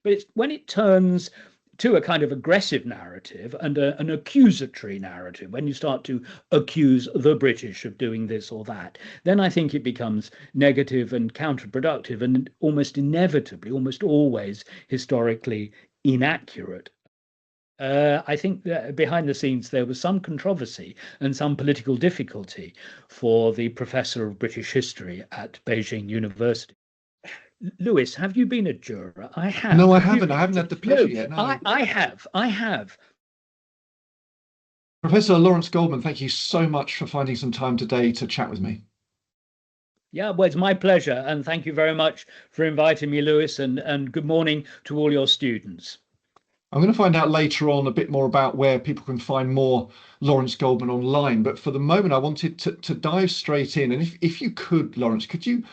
But it's when it turns to a kind of aggressive narrative and an accusatory narrative, when you start to accuse the British of doing this or that, then I think it becomes negative and counterproductive and almost inevitably, almost always historically inaccurate. I think that behind the scenes there was some controversy and some political difficulty for the professor of British history at Beijing University. Lewis, have you been a juror? I have. No, I Have you haven't. I been? haven't had the pleasure No, yet. No. I have. I have. Professor Lawrence Goldman, thank you so much for finding some time today to chat with me. Yeah, well, it's my pleasure. And thank you very much for inviting me, Lewis. And good morning to all your students. I'm going to find out later on a bit more about where people can find more Lawrence Goldman online. But for the moment, I wanted to dive straight in. And if you could, Lawrence, could you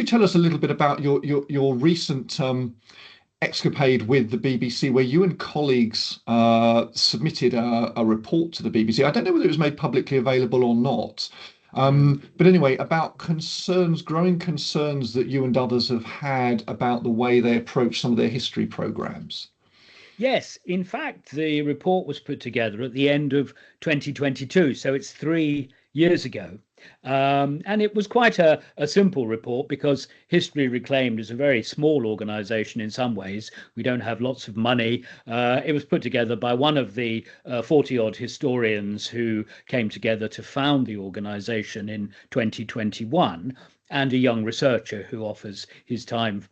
tell us a little bit about your recent escapade with the BBC, where you and colleagues submitted a report to the BBC? I don't know whether it was made publicly available or not. But anyway, about concerns, growing concerns that you and others have had about the way they approach some of their history programmes. Yes, in fact, the report was put together at the end of 2022, so it's 3 years ago. And it was quite a simple report because History Reclaimed is a very small organization in some ways. We don't have lots of money. It was put together by one of the 40 odd historians who came together to found the organization in 2021, and a young researcher who offers his time,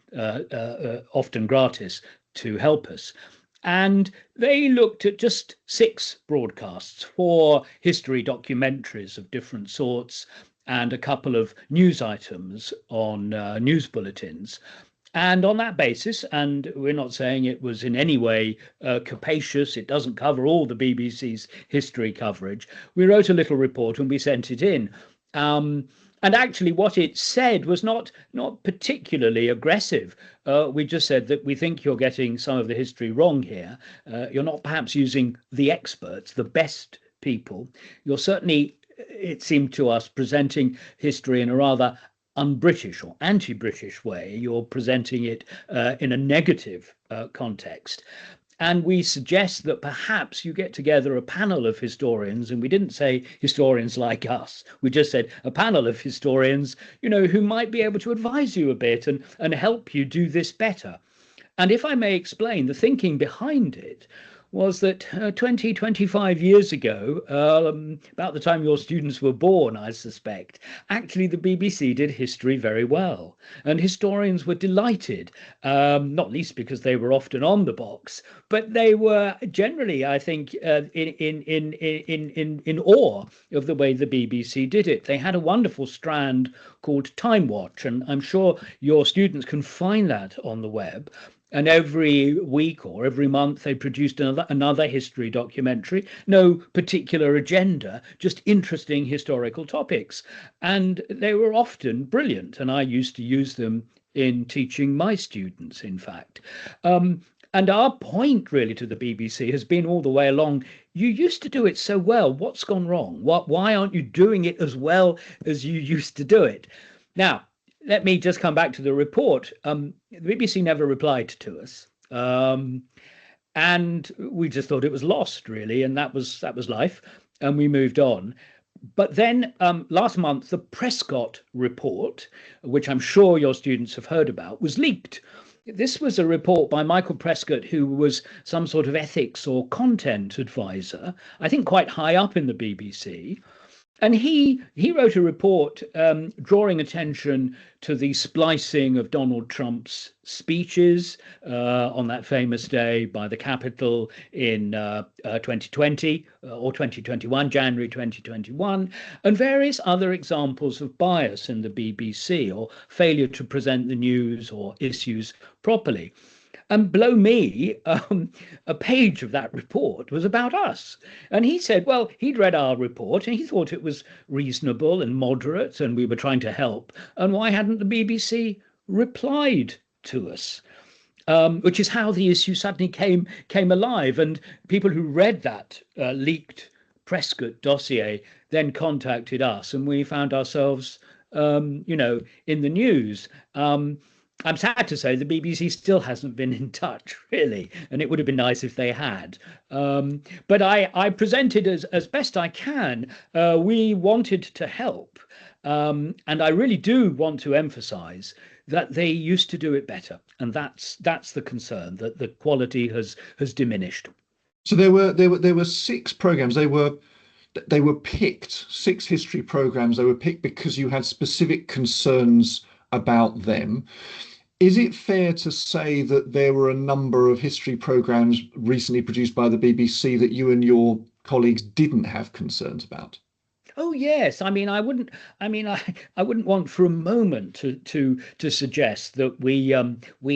often gratis, to help us. And they looked at just 6 broadcasts, 4 history documentaries of different sorts, and a couple of news items on news bulletins. And on that basis, and we're not saying it was in any way capacious, it doesn't cover all the BBC's history coverage, we wrote a little report and we sent it in. And actually, what it said was not particularly aggressive. We just said that we think you're getting some of the history wrong here. You're not perhaps using the experts, the best people. You're certainly, it seemed to us, presenting history in a rather un-British or anti-British way. You're presenting it in a negative context. And we suggest that perhaps you get together a panel of historians, and we didn't say historians like us. We just said a panel of historians, who might be able to advise you a bit and help you do this better. And if I may explain, the thinking behind it was that 20, 25 years ago, about the time your students were born, I suspect, actually the BBC did history very well. And historians were delighted, not least because they were often on the box, but they were generally, I think, in awe of the way the BBC did it. They had a wonderful strand called Time Watch, and I'm sure your students can find that on the web. And every week or every month, they produced another history documentary, no particular agenda, just interesting historical topics. And they were often brilliant. And I used to use them in teaching my students, in fact. And our point really to the BBC has been all the way along, you used to do it so well. What's gone wrong? Why aren't you doing it as well as you used to do it? Now, let me just come back to the report. The BBC never replied to us, and we just thought it was lost, really, and that was life, and we moved on. But then last month, the Prescott report, which I'm sure your students have heard about, was leaked. This was a report by Michael Prescott, who was some sort of ethics or content advisor, I think quite high up in the BBC. And he wrote a report drawing attention to the splicing of Donald Trump's speeches on that famous day by the Capitol in 2020 or 2021, January 2021, and various other examples of bias in the BBC or failure to present the news or issues properly. And blow me, a page of that report was about us. And he said, well, he'd read our report and he thought it was reasonable and moderate and we were trying to help. And why hadn't the BBC replied to us? Which is how the issue suddenly came alive. And people who read that leaked Prescott dossier then contacted us and we found ourselves, in the news. I'm sad to say the BBC still hasn't been in touch, really, and it would have been nice if they had. But I presented as best I can. We wanted to help, and I really do want to emphasise that they used to do it better, and that's the concern, that the quality has diminished. So there were six programs. They were picked, six history programs. They were picked because you had specific concerns about them. Is it fair to say that there were a number of history programs recently produced by the BBC that you and your colleagues didn't have concerns about? Oh yes, I mean I wouldn't want for a moment to suggest that we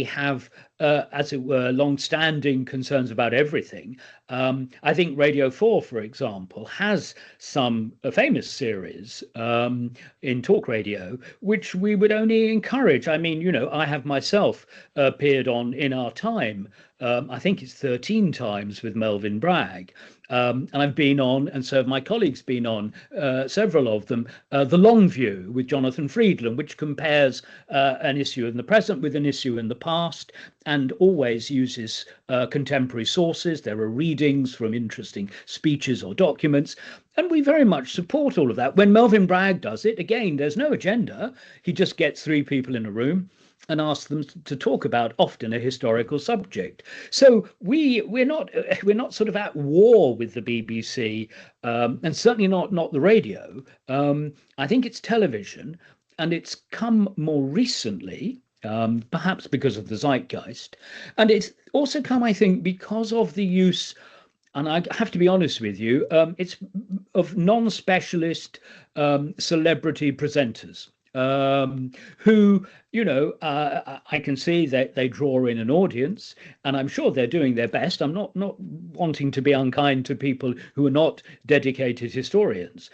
have as it were long-standing concerns about everything. I think Radio 4, for example, has some famous series in talk radio which we would only encourage. I mean, I have myself appeared on In Our Time. I think it's 13 times with Melvyn Bragg. And I've been on, and so have my colleagues been on, several of them, The Long View with Jonathan Friedland, which compares an issue in the present with an issue in the past, and always uses contemporary sources. There are readings from interesting speeches or documents, and we very much support all of that. When Melvyn Bragg does it, again, there's no agenda. He just gets three people in a room and ask them to talk about often a historical subject. So we're not sort of at war with the BBC, and certainly not the radio. I think it's television, and it's come more recently. Perhaps because of the zeitgeist, and it's also come, I think, because of the use, and I have to be honest with you, it's of non-specialist celebrity presenters, who, I can see that they draw in an audience, and I'm sure they're doing their best. I'm not wanting to be unkind to people who are not dedicated historians.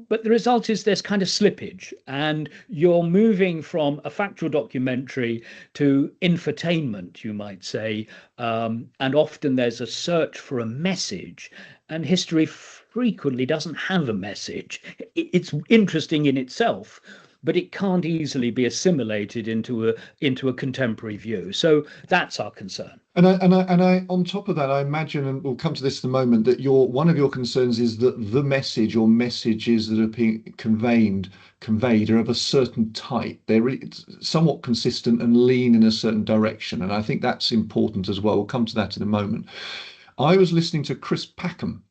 But the result is there's kind of slippage, and you're moving from a factual documentary to infotainment, you might say. And often there's a search for a message, and history frequently doesn't have a message. It's interesting in itself, but it can't easily be assimilated into a contemporary view. So that's our concern. And I, on top of that, I imagine, and we'll come to this in a moment, that one of your concerns is that the message or messages that are being conveyed are of a certain type. They're somewhat consistent and lean in a certain direction, and I think that's important as well. We'll come to that in a moment. I was listening to Chris Packham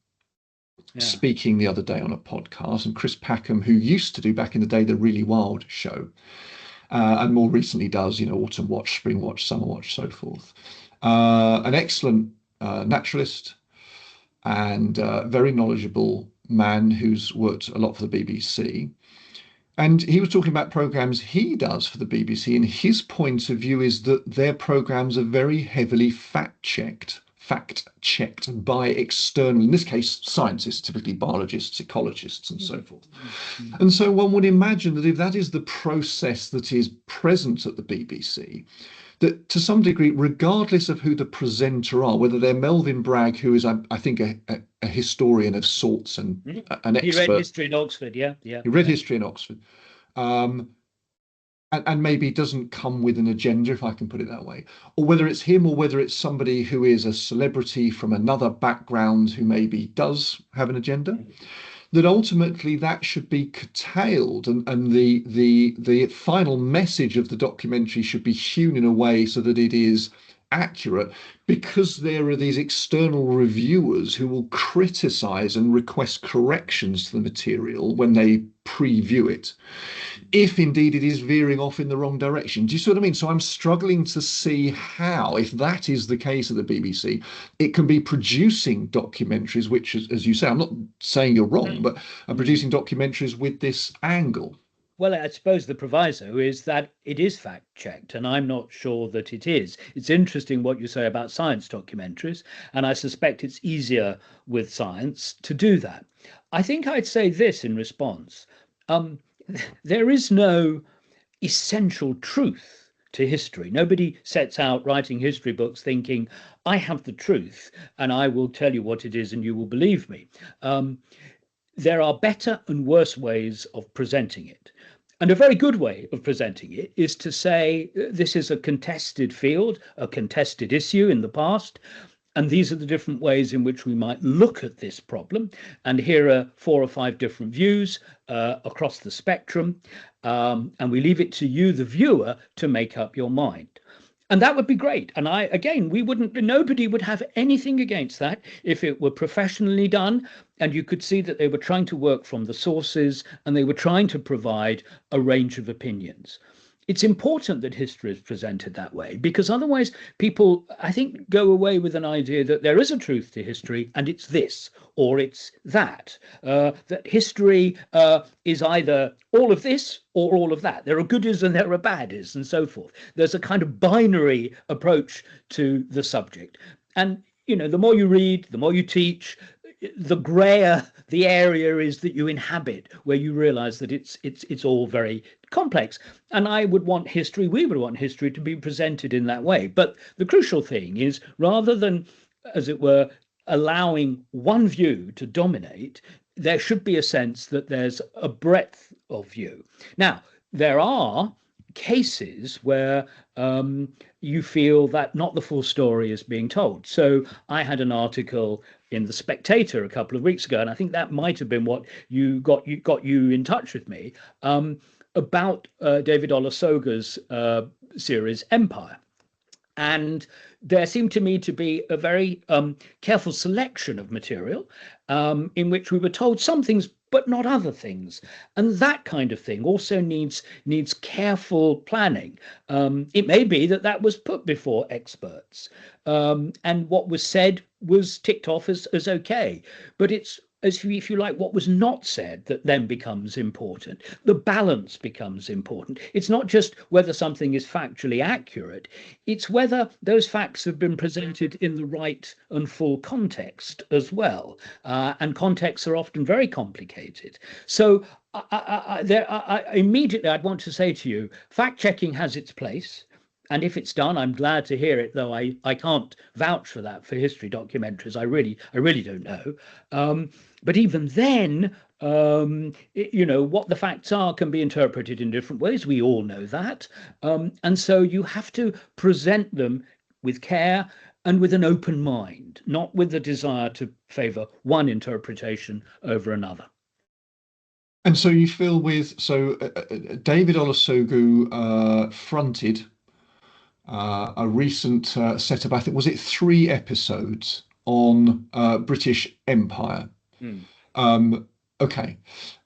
speaking the other day on a podcast, and Chris Packham, who used to do back in the day the Really Wild show, and more recently does, Autumn Watch, Spring Watch, Summer Watch, so forth. An excellent naturalist and very knowledgeable man who's worked a lot for the BBC. And he was talking about programs he does for the BBC, and his point of view is that their programs are very heavily fact-checked by external, in this case, scientists, typically biologists, ecologists, and so forth. And so one would imagine that if that is the process that is present at the BBC, that to some degree, regardless of who the presenter are, whether they're Melvyn Bragg, who is, I think, a historian of sorts and an expert. He read history in Oxford, yeah. He read history in Oxford. And maybe doesn't come with an agenda, if I can put it that way, or whether it's him or whether it's somebody who is a celebrity from another background who maybe does have an agenda, that ultimately that should be curtailed, and the final message of the documentary should be hewn in a way so that it is accurate, because there are these external reviewers who will criticize and request corrections to the material when they preview it, if indeed it is veering off in the wrong direction. Do you see what I mean? So I'm struggling to see how, if that is the case at the BBC, it can be producing documentaries which, as you say, I'm not saying you're wrong, but are producing documentaries with this angle. Well, I suppose the proviso is that it is fact-checked, and I'm not sure that it is. It's interesting what you say about science documentaries, and I suspect it's easier with science to do that. I think I'd say this in response. There is no essential truth to history. Nobody sets out writing history books thinking, I have the truth, and I will tell you what it is, and you will believe me. There are better and worse ways of presenting it. And a very good way of presenting it is to say this is a contested field, a contested issue in the past. And these are the different ways in which we might look at this problem. And here are 4 or 5 different views across the spectrum. And we leave it to you, the viewer, to make up your mind. And that would be great. And nobody would have anything against that if it were professionally done. And you could see that they were trying to work from the sources and they were trying to provide a range of opinions. It's important that history is presented that way, because otherwise people, I think, go away with an idea that there is a truth to history and it's this or it's that, that history is either all of this or all of that. There are goodies and there are baddies and so forth. There's a kind of binary approach to the subject. And, the more you read, the more you teach, the grayer the area is that you inhabit, where you realize that it's all very complex. And we would want history to be presented in that way. But the crucial thing is, rather than, as it were, allowing one view to dominate, there should be a sense that there's a breadth of view. Now, there are cases where you feel that not the full story is being told. So I had an article in The Spectator a couple of weeks ago, and I think that might have been what got you in touch with me, about David Olusoga's series Empire. And there seemed to me to be a very careful selection of material in which we were told some things but not other things. And that kind of thing also needs careful planning. It may be that was put before experts, and what was said was ticked off as okay. But it's, if you like, what was not said that then becomes important. The balance becomes important. It's not just whether something is factually accurate, it's whether those facts have been presented in the right and full context as well. And contexts are often very complicated. So immediately I'd want to say to you, fact-checking has its place. And if it's done, I'm glad to hear it, though I can't vouch for that for history documentaries. I really don't know. But even then, what the facts are can be interpreted in different ways. We all know that. And so you have to present them with care and with an open mind, not with the desire to favor one interpretation over another. And so you feel David Olusoga fronted a recent set of, I think, was it 3 episodes on British Empire? Okay,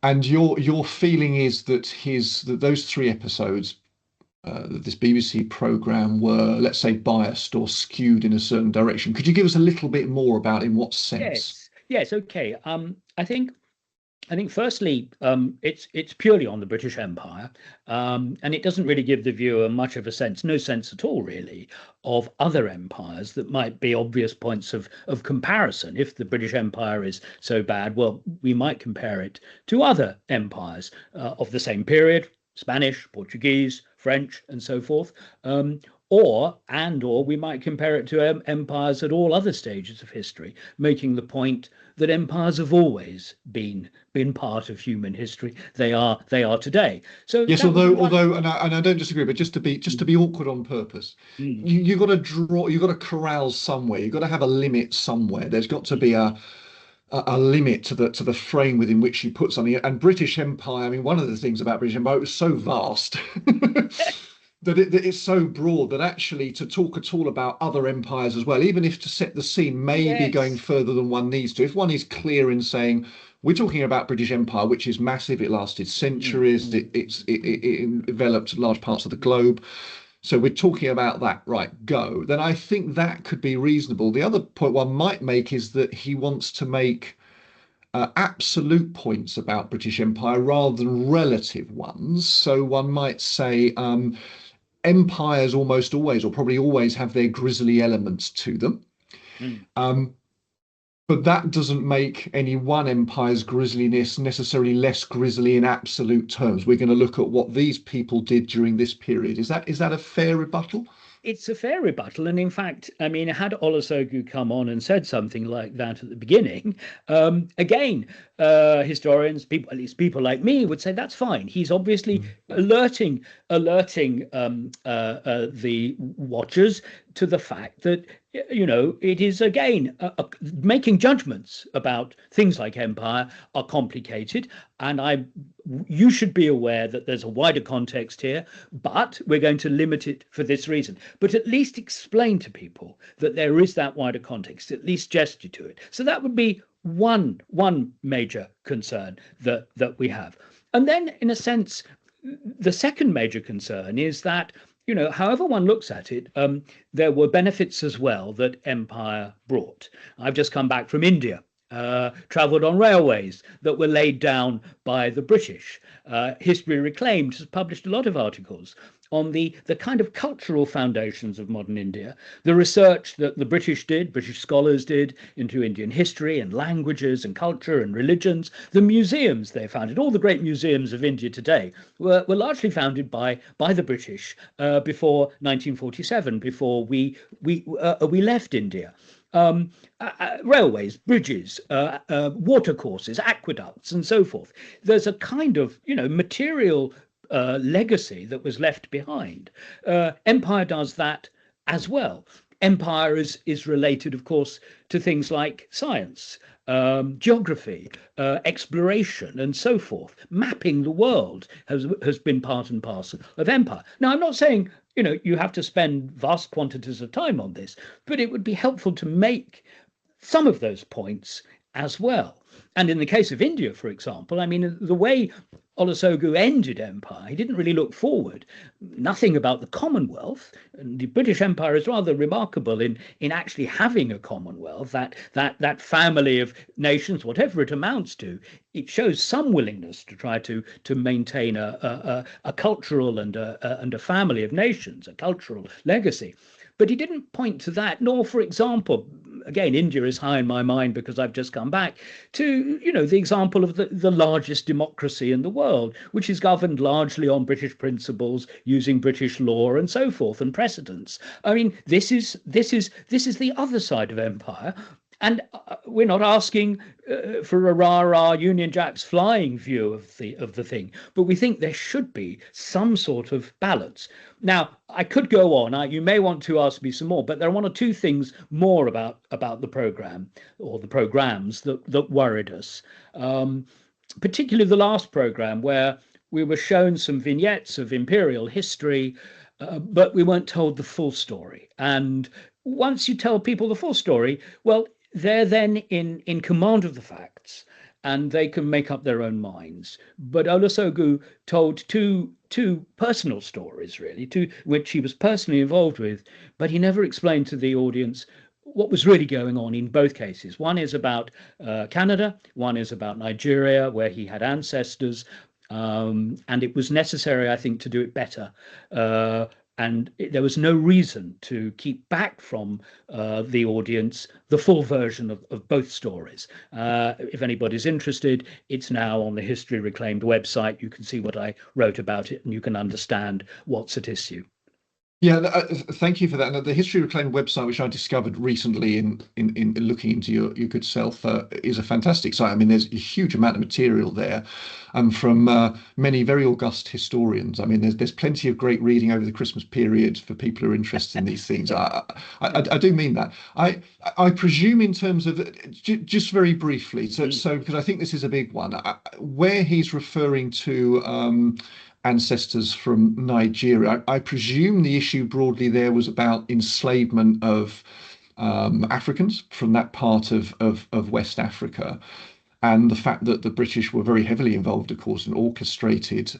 and your feeling is that those 3 episodes, this BBC programme, were, let's say, biased or skewed in a certain direction. Could you give us a little bit more about in what sense? Yes. Okay. I think firstly, it's purely on the British Empire, and it doesn't really give the viewer much of a sense, no sense at all, really, of other empires that might be obvious points of comparison. If the British Empire is so bad, well, we might compare it to other empires of the same period, Spanish, Portuguese, French, and so forth. Or we might compare it to empires at all other stages of history, making the point that empires have always been part of human history. They are today. So yes, although, and I don't disagree, but just to be awkward on purpose, you've got to corral somewhere. You've got to have a limit somewhere. There's got to be a limit to the frame within which you put something. And British Empire, I mean, one of the things about British Empire, it was so vast. That it's so broad that actually to talk at all about other empires as well, even if to set the scene may be going further than one needs to, if one is clear in saying we're talking about British Empire, which is massive, it lasted centuries, it enveloped large parts of the globe, so we're talking about that, right, go, then I think that could be reasonable. The other point one might make is that he wants to make absolute points about British Empire rather than relative ones. So one might say empires almost always, or probably always, have their grisly elements to them. But that doesn't make any one empire's grisliness necessarily less grisly in absolute terms. We're going to look at what these people did during this period. Is that a fair rebuttal? it's a fair rebuttal. And in fact, I mean, had Olusegun come on and said something like that at the beginning, again, historians, people, at least people like me, would say that's fine. He's obviously alerting the watchers to the fact that, you know, it is again making judgments about things like empire are complicated, and you should be aware that there's a wider context here, but we're going to limit it for this reason. But at least explain to people that there is that wider context, at least gesture to it. So that would be one major concern that we have. And then, in a sense, the second major concern is that, you know, however one looks at it, there were benefits as well that empire brought. I've just come back from India, travelled on railways that were laid down by the British. History Reclaimed has published a lot of articles on the kind of cultural foundations of modern India, the research that the British did, British scholars did, into Indian history and languages and culture and religions, the museums they founded. All the great museums of India today were largely founded by the British before 1947, before we left India. Railways, bridges, watercourses, aqueducts, and so forth. There's a kind of, you know, material legacy that was left behind. Empire does that as well. Empire is related, of course, to things like science, geography, exploration, and so forth. Mapping the world has been part and parcel of empire. Now, I'm not saying, you know, you have to spend vast quantities of time on this, but it would be helpful to make some of those points as well. And in the case of India, for example, I mean, the way Olusegun ended empire, he didn't really look forward. Nothing about the Commonwealth. And the British Empire is rather remarkable in actually having a Commonwealth, that family of nations, whatever it amounts to. It shows some willingness to try to maintain a cultural and a family of nations, a cultural legacy. But he didn't point to that, nor, for example, again, India is high in my mind because I've just come back to, you know, the example of the largest democracy in the world, which is governed largely on British principles, using British law and so forth and precedents. I mean, this is the other side of empire. And we're not asking for a rah-rah Union Jacks flying view of the thing, but we think there should be some sort of balance. Now, I could go on. You may want to ask me some more, but there are one or two things more about the program or the programs that worried us, particularly the last program where we were shown some vignettes of imperial history, but we weren't told the full story. And once you tell people the full story, well, they're then in command of the facts and they can make up their own minds. But Olusegun told two personal stories, really, which he was personally involved with, but he never explained to the audience what was really going on in both cases. One is about Canada, one is about Nigeria, where he had ancestors, and it was necessary, I think, to do it better. And there was no reason to keep back from the audience the full version of both stories. If anybody's interested, it's now on the History Reclaimed website. You can see what I wrote about it and you can understand what's at issue. Yeah, thank you for that. And the History Reclaimed website, which I discovered recently in looking into your good self, is a fantastic site. I mean, there's a huge amount of material there, from many very august historians. I mean, there's plenty of great reading over the Christmas period for people who are interested in these things. I do mean that. I presume in terms of just very briefly, so because I think this is a big one, where he's referring to ancestors from Nigeria. I presume the issue broadly there was about enslavement of Africans from that part of West Africa, and the fact that the British were very heavily involved, of course, in orchestrated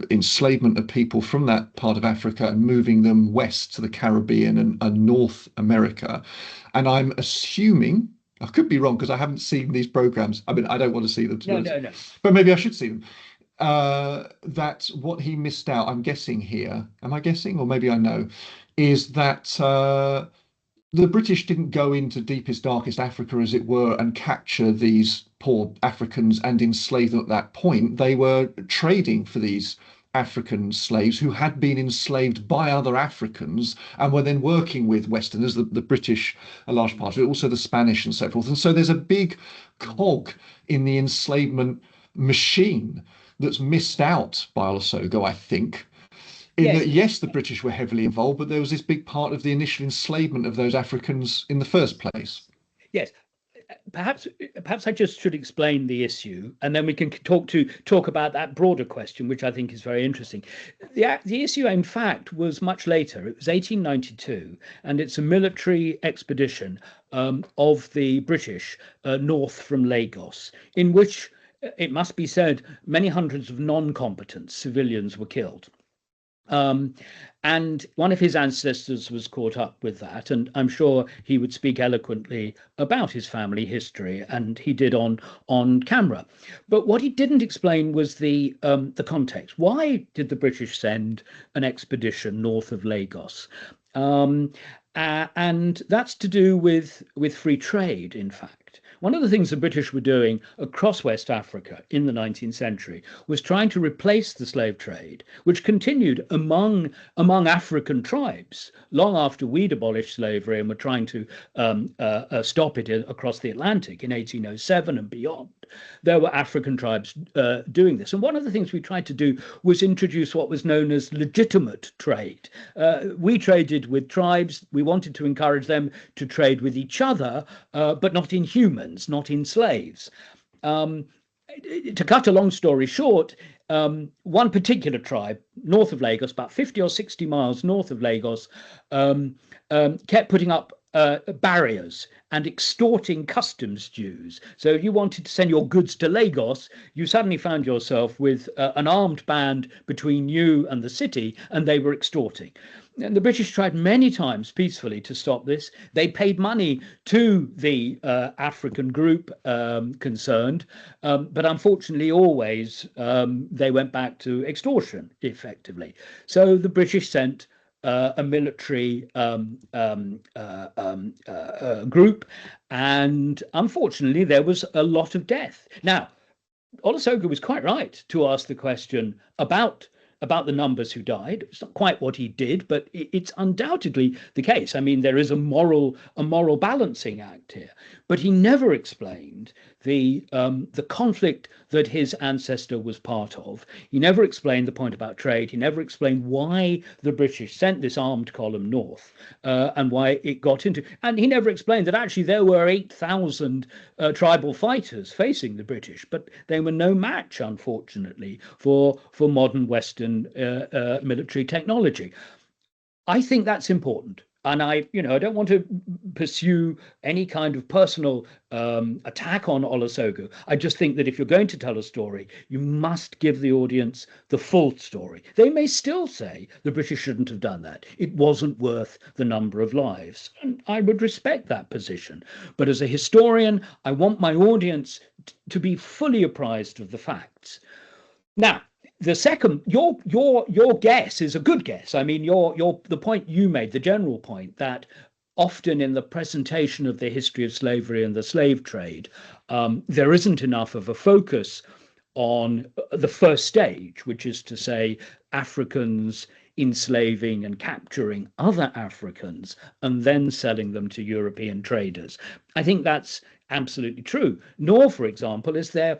enslavement of people from that part of Africa and moving them west to the Caribbean and North America. And I'm assuming, I could be wrong because I haven't seen these programs. I mean, I don't want to see them, No. But maybe I should see them. That what he missed out, I'm guessing here, am I guessing, or maybe I know, is that the British didn't go into deepest, darkest Africa, as it were, and capture these poor Africans and enslave them at that point. They were trading for these African slaves who had been enslaved by other Africans and were then working with Westerners, the British, a large part of it, also the Spanish and so forth. And so there's a big cog in the enslavement machine that's missed out by Olusoga, I think. In Yes, that, yes, the British were heavily involved, but there was this big part of the initial enslavement of those Africans in the first place. yes. Perhaps I just should explain the issue, and then we can talk about that broader question, which I think is very interesting. The issue, in fact, was much later. It was 1892, and it's a military expedition of the British north from Lagos, in which, it must be said, many hundreds of non-combatant civilians were killed. Um, and one of his ancestors was caught up with that, and I'm sure he would speak eloquently about his family history, and he did on camera. But what he didn't explain was the context. Why did the British send an expedition north of Lagos? And that's to do with free trade, in fact. One of the things the British were doing across West Africa in the 19th century was trying to replace the slave trade, which continued among African tribes long after we'd abolished slavery and were trying to stop it across the Atlantic in 1807 and beyond. There were African tribes doing this. And one of the things we tried to do was introduce what was known as legitimate trade. We traded with tribes. We wanted to encourage them to trade with each other, but not in humans, not in slaves. To cut a long story short, one particular tribe north of Lagos, about 50 or 60 miles north of Lagos, kept putting up barriers and extorting customs dues. So if you wanted to send your goods to Lagos, you suddenly found yourself with an armed band between you and the city, and they were extorting. And the British tried many times peacefully to stop this. They paid money to the African group concerned, but unfortunately always they went back to extortion effectively. So the British sent a military group, and unfortunately there was a lot of death. Now, Olusoga was quite right to ask the question about the numbers who died. It's not quite what he did, but it's undoubtedly the case. I mean, there is a moral balancing act here, but he never explained the conflict that his ancestor was part of. He never explained the point about trade. He never explained why the British sent this armed column north and why it got into. And he never explained that actually there were 8,000 tribal fighters facing the British, but they were no match, unfortunately, for modern Western military technology. I think that's important. And I don't want to pursue any kind of personal attack on Olusoga. I just think that if you're going to tell a story, you must give the audience the full story. They may still say the British shouldn't have done that. It wasn't worth the number of lives. And I would respect that position. But as a historian, I want my audience to be fully apprised of the facts. Now, the second, your guess is a good guess. I mean, the point you made, the general point that often in the presentation of the history of slavery and the slave trade, there isn't enough of a focus on the first stage, which is to say Africans enslaving and capturing other Africans and then selling them to European traders. I think that's absolutely true. Nor, for example, is there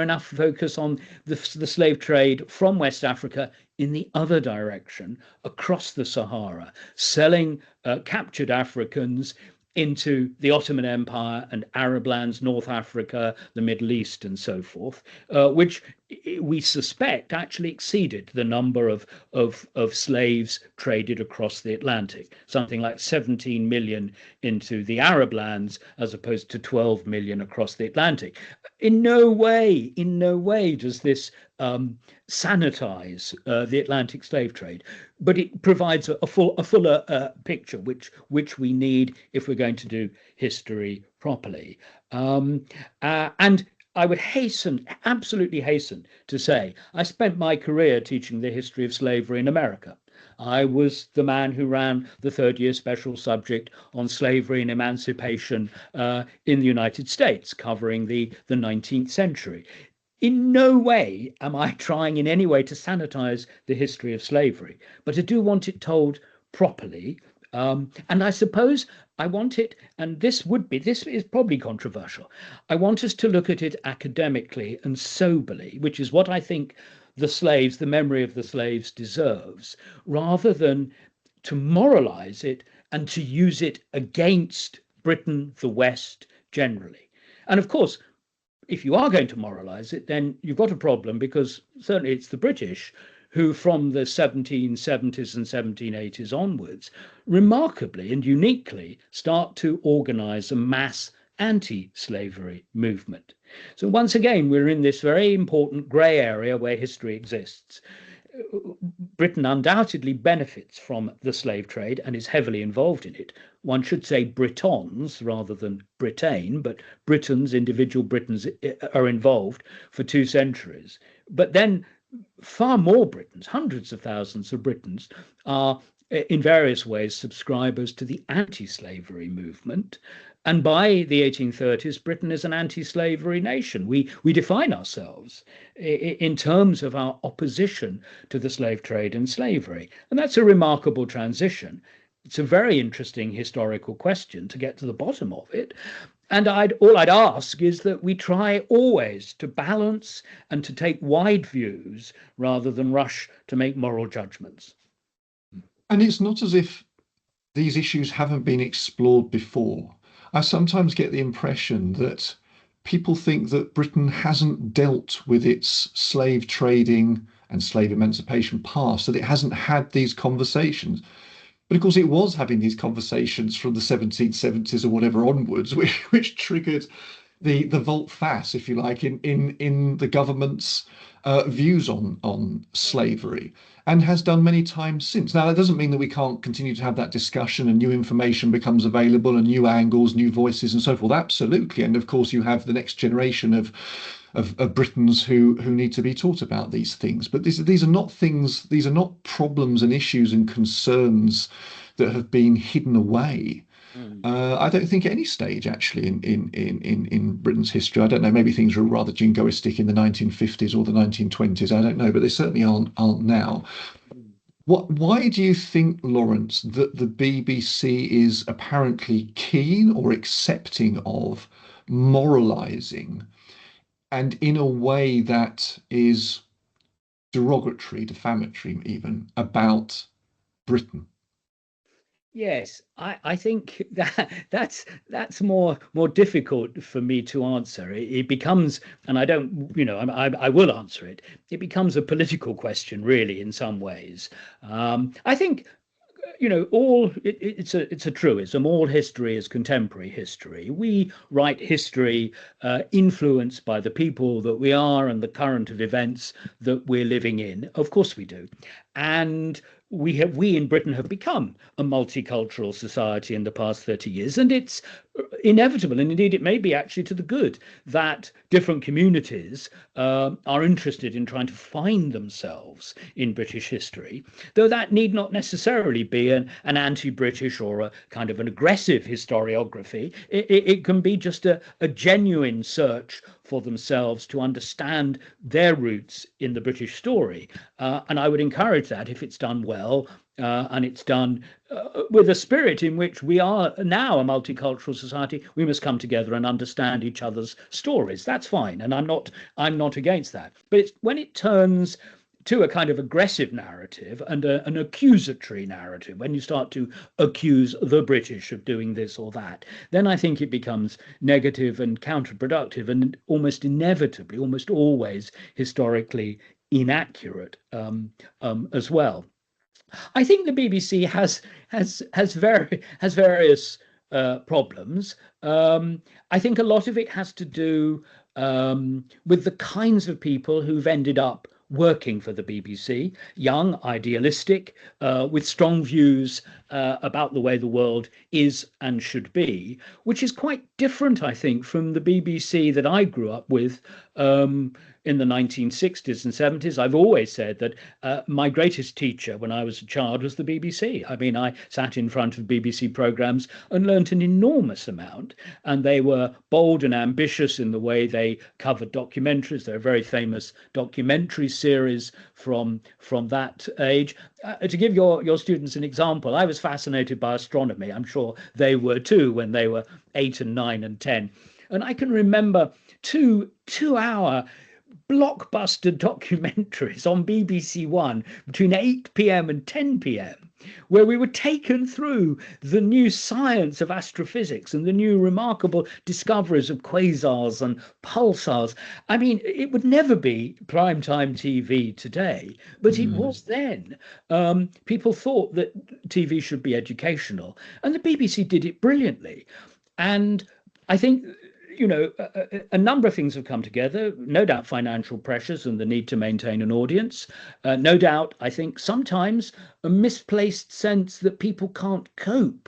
enough focus on the slave trade from West Africa in the other direction, across the Sahara, selling captured Africans into the Ottoman Empire and Arab lands, North Africa, the Middle East, and so forth, which we suspect actually exceeded the number of slaves traded across the Atlantic, something like 17 million into the Arab lands as opposed to 12 million across the Atlantic. In no way does this sanitize the Atlantic slave trade, but it provides a fuller picture, which we need if we're going to do history properly. And I would absolutely hasten to say, I spent my career teaching the history of slavery in America. I was the man who ran the third-year special subject on slavery and emancipation in the United States, covering the 19th century. In no way am I trying in any way to sanitize the history of slavery, but I do want it told properly. And I suppose I want it, and this is probably controversial. I want us to look at it academically and soberly, which is what I think the memory of the slaves deserves, rather than to moralize it and to use it against Britain, the West generally. And of course, if you are going to moralize it, then you've got a problem, because certainly it's the British who, from the 1770s and 1780s onwards, remarkably and uniquely start to organize a mass anti-slavery movement. So once again, we're in this very important grey area where history exists. Britain undoubtedly benefits from the slave trade and is heavily involved in it. One should say Britons rather than Britain, but Britons, individual Britons, are involved for 2 centuries. But then far more Britons, hundreds of thousands of Britons, are in various ways subscribers to the anti-slavery movement. And by the 1830s, Britain is an anti-slavery nation. We define ourselves in terms of our opposition to the slave trade and slavery. And that's a remarkable transition. It's a very interesting historical question to get to the bottom of it. And all I'd ask is that we try always to balance and to take wide views rather than rush to make moral judgments. And it's not as if these issues haven't been explored before. I sometimes get the impression that people think that Britain hasn't dealt with its slave trading and slave emancipation past, that it hasn't had these conversations. But of course, it was having these conversations from the 1770s or whatever onwards, which triggered the volte-face, if you like, in the government's views on slavery, and has done many times since. Now, that doesn't mean that we can't continue to have that discussion and new information becomes available and new angles, new voices and so forth. Absolutely. And of course, you have the next generation of Britons who need to be taught about these things. But these are not things, these are not problems and issues and concerns that have been hidden away. I don't think at any stage actually in Britain's history. I don't know, maybe things were rather jingoistic in the 1950s or the 1920s. I don't know, but they certainly aren't now. Why do you think, Lawrence, that the BBC is apparently keen or accepting of moralizing, and in a way that is derogatory, defamatory even, about Britain? Yes, I think that's more difficult for me to answer. It becomes, and I don't, I will answer it. It becomes a political question, really, in some ways. I think, it's a truism. All history is contemporary history. We write history influenced by the people that we are and the current of events that we're living in. Of course we do. And we in Britain have become a multicultural society in the past 30 years, and it's inevitable, and indeed it may be actually to the good, that different communities are interested in trying to find themselves in British history, though that need not necessarily be an anti-British or a kind of an aggressive historiography. It can be just a genuine search for themselves to understand their roots in the British story. And I would encourage that if it's done well, and it's done with a spirit in which we are now a multicultural society. We must come together and understand each other's stories. That's fine, and I'm not against that. But it's when it turns to a kind of aggressive narrative and an accusatory narrative, when you start to accuse the British of doing this or that, then I think it becomes negative and counterproductive and almost inevitably, almost always historically inaccurate as well. I think the BBC has various problems. I think a lot of it has to do with the kinds of people who've ended up working for the BBC, young, idealistic, with strong views about the way the world is and should be, which is quite different, I think, from the BBC that I grew up with in the 1960s and 70s. I've always said that my greatest teacher when I was a child was the BBC. I mean, I sat in front of BBC programs and learnt an enormous amount, and they were bold and ambitious in the way they covered documentaries. There are very famous documentary series from that age. To give your students an example, I was fascinated by astronomy. I'm sure they were too when they were 8 and 9 and 10. And I can remember two-hour blockbuster documentaries on BBC One between 8 p.m. and 10 p.m., where we were taken through the new science of astrophysics and the new remarkable discoveries of quasars and pulsars. I mean, it would never be primetime TV today, but it was then. People thought that TV should be educational, and the BBC did it brilliantly. And I think a number of things have come together. No doubt financial pressures and the need to maintain an audience. No doubt, I think, sometimes a misplaced sense that people can't cope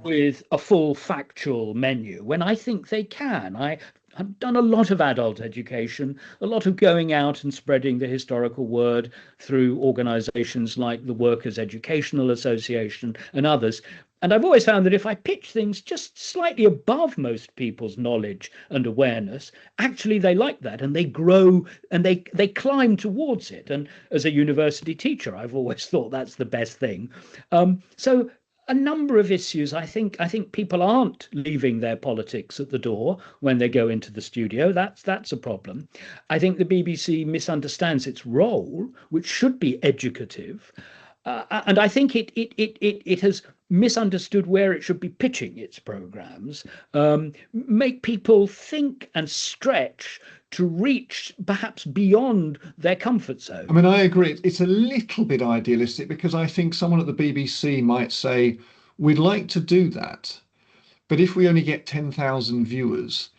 with a full factual menu when I think they can. I've done a lot of adult education, a lot of going out and spreading the historical word through organizations like the Workers' Educational Association and others. And I've always found that if I pitch things just slightly above most people's knowledge and awareness, actually they like that and they grow and they climb towards it. And as a university teacher, I've always thought that's the best thing. So a number of issues, I think people aren't leaving their politics at the door when they go into the studio. That's a problem. I think the BBC misunderstands its role, which should be educative. And I think it has misunderstood where it should be pitching its programs, make people think and stretch to reach perhaps beyond their comfort zone. I mean, I agree. It's a little bit idealistic because I think someone at the BBC might say, we'd like to do that, but if we only get 10,000 viewers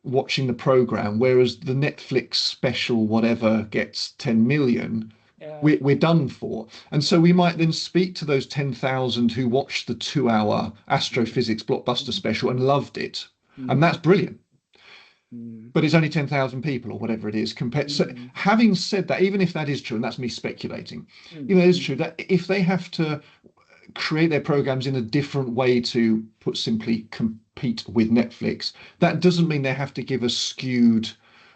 watching the programme, whereas the Netflix special whatever gets 10 million, we're done for. And so we might then speak to those 10,000 who watched the 2-hour astrophysics blockbuster special and loved it. And that's brilliant. But it's only 10,000 people or whatever it is compared. So having said that, even if that is true, and that's me speculating, it is true that if they have to create their programs in a different way to, put simply, compete with Netflix, that doesn't mean they have to give a skewed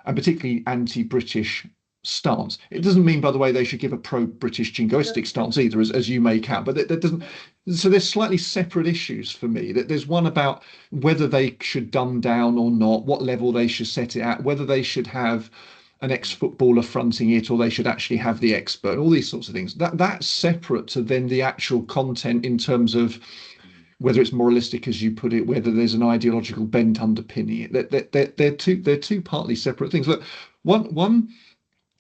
and particularly anti-British stance. It doesn't mean, by the way, they should give a pro-British jingoistic stance either, as you make out. But that doesn't. So there's slightly separate issues for me. That there's one about whether they should dumb down or not, what level they should set it at, whether they should have an ex-footballer fronting it or they should actually have the expert. All these sorts of things. That's separate to then the actual content in terms of whether it's moralistic, as you put it, whether there's an ideological bent underpinning it. They're two partly separate things. Look,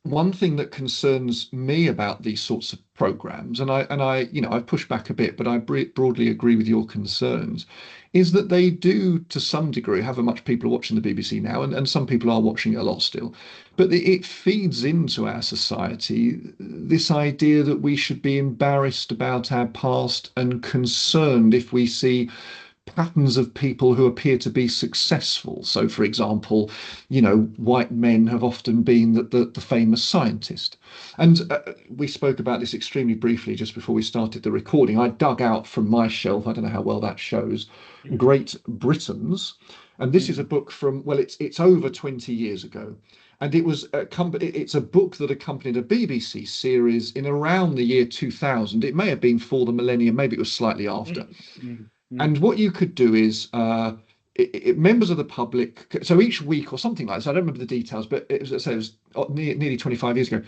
one thing that concerns me about these sorts of programs, and I've pushed back a bit, but I broadly agree with your concerns, is that they do, to some degree, however much people are watching the BBC now, and some people are watching it a lot still, but it feeds into our society this idea that we should be embarrassed about our past and concerned if we see patterns of people who appear to be successful. So, for example, white men have often been the famous scientist. And we spoke about this extremely briefly just before we started the recording. I dug out from my shelf, I don't know how well that shows, Great Britons. And this is a book from, well, it's over 20 years ago. And it's a book that accompanied a BBC series in around the year 2000. It may have been for the millennium, maybe it was slightly after. And what you could do is members of the public, so each week or something like this, I don't remember the details, but it was nearly 25 years ago.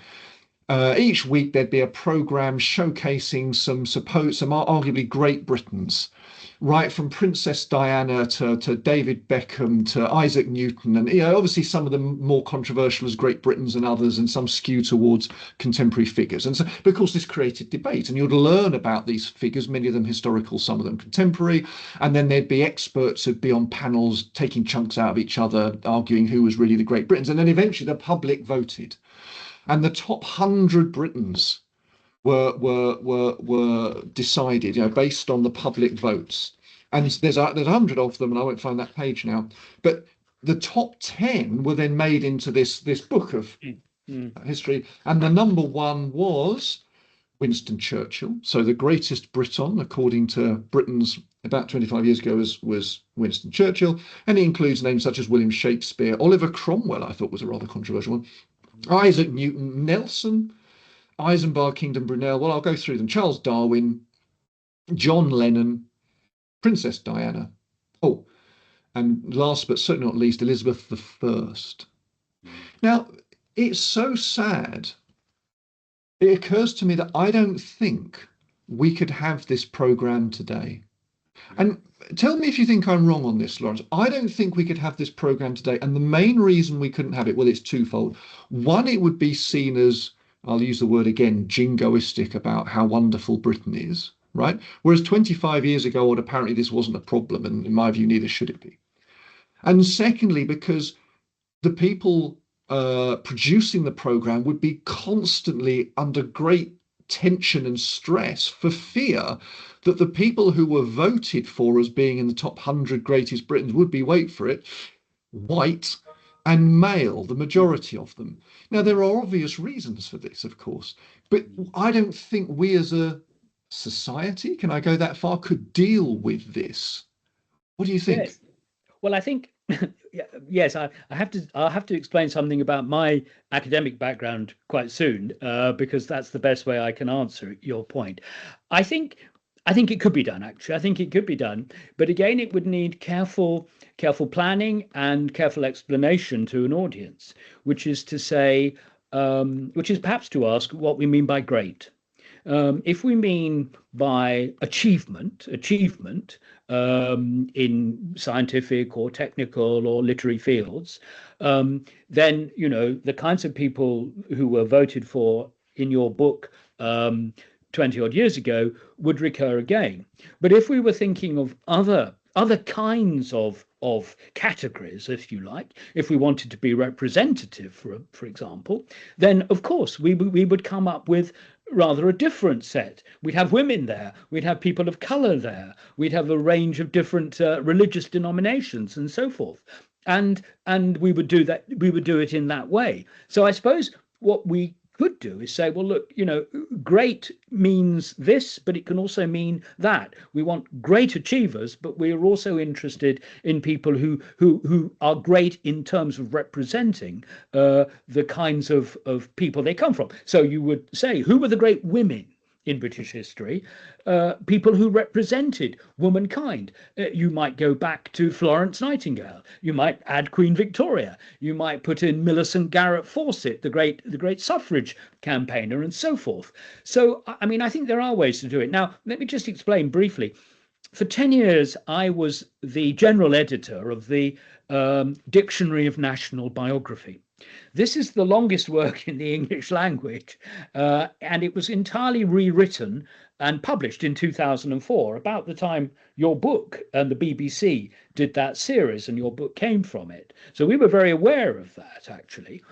Each week there'd be a programme showcasing some arguably Great Britons, right from Princess Diana to David Beckham to Isaac Newton, and obviously some of them more controversial as Great Britons and others, and some skew towards contemporary figures. And so, but of course, this created debate, and you'd learn about these figures, many of them historical, some of them contemporary, and then there'd be experts who'd be on panels taking chunks out of each other, arguing who was really the Great Britons, and then eventually the public voted, and the top 100 Britons were decided, based on the public votes. And there's 100 of them, and I won't find that page now. But the top 10 were then made into this book of history, and the number one was Winston Churchill. So the greatest Briton, according to Britons about 25 years ago, was Winston Churchill, and it includes names such as William Shakespeare. Oliver Cromwell, I thought, was a rather controversial one. Isaac Newton, Nelson, Eisenbach, Kingdom Brunel. Well, I'll go through them. Charles Darwin, John Lennon, Princess Diana. Oh, and last but certainly not least, Elizabeth I. Now, it's so sad. It occurs to me that I don't think we could have this program today. And tell me if you think I'm wrong on this, Lawrence. I don't think we could have this program today. And the main reason we couldn't have it, well, it's twofold. One, it would be seen as, I'll use the word again, jingoistic about how wonderful Britain is, right? Whereas 25 years ago, apparently this wasn't a problem. And in my view, neither should it be. And secondly, because the people producing the program would be constantly under great tension and stress for fear that the people who were voted for as being in the top 100 greatest Britons would be, wait for it, white and male, the majority of them. Now, there are obvious reasons for this, of course, but I don't think we as a society, can I go that far, could deal with this. What do you think? Yes. Well, I think yes, I'll have to explain something about my academic background quite soon, because that's the best way I can answer your point. I think it could be done, actually. I think it could be done, but again, it would need careful planning and careful explanation to an audience, which is to say, which is perhaps to ask what we mean by great. If we mean by achievement in scientific or technical or literary fields, then, the kinds of people who were voted for in your book 20 odd years ago would recur again. But if we were thinking of other kinds of categories, if you like, if we wanted to be representative, for example, then of course we would come up with rather a different set. We'd have women there, we'd have people of color there, we'd have a range of different religious denominations and so forth, and we would do that. We would do it in that way. So I suppose what we could do is say, well, look, great means this, but it can also mean that. We want great achievers, but we are also interested in people who are great in terms of representing the kinds of people they come from. So you would say, who were the great women in British history? People who represented womankind. You might go back to Florence Nightingale. You might add Queen Victoria. You might put in Millicent Garrett Fawcett, the great suffrage campaigner, and so forth. So, I mean, I think there are ways to do it. Now, let me just explain briefly. For 10 years, I was the general editor of the Dictionary of National Biography. This is the longest work in the English language, and it was entirely rewritten and published in 2004, about the time your book and the BBC did that series, and your book came from it. So we were very aware of that, actually.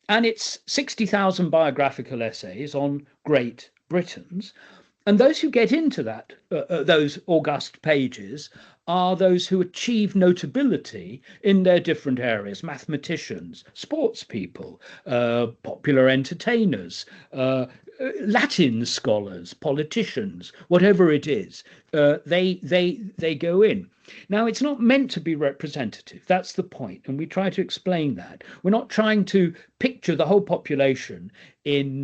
And it's 60,000 biographical essays on great Britons. And those who get into that, those august pages, are those who achieve notability in their different areas: mathematicians, sports people, popular entertainers, Latin scholars, politicians, whatever it is, they go in. Now, it's not meant to be representative. That's the point. And we try to explain that. We're not trying to picture the whole population in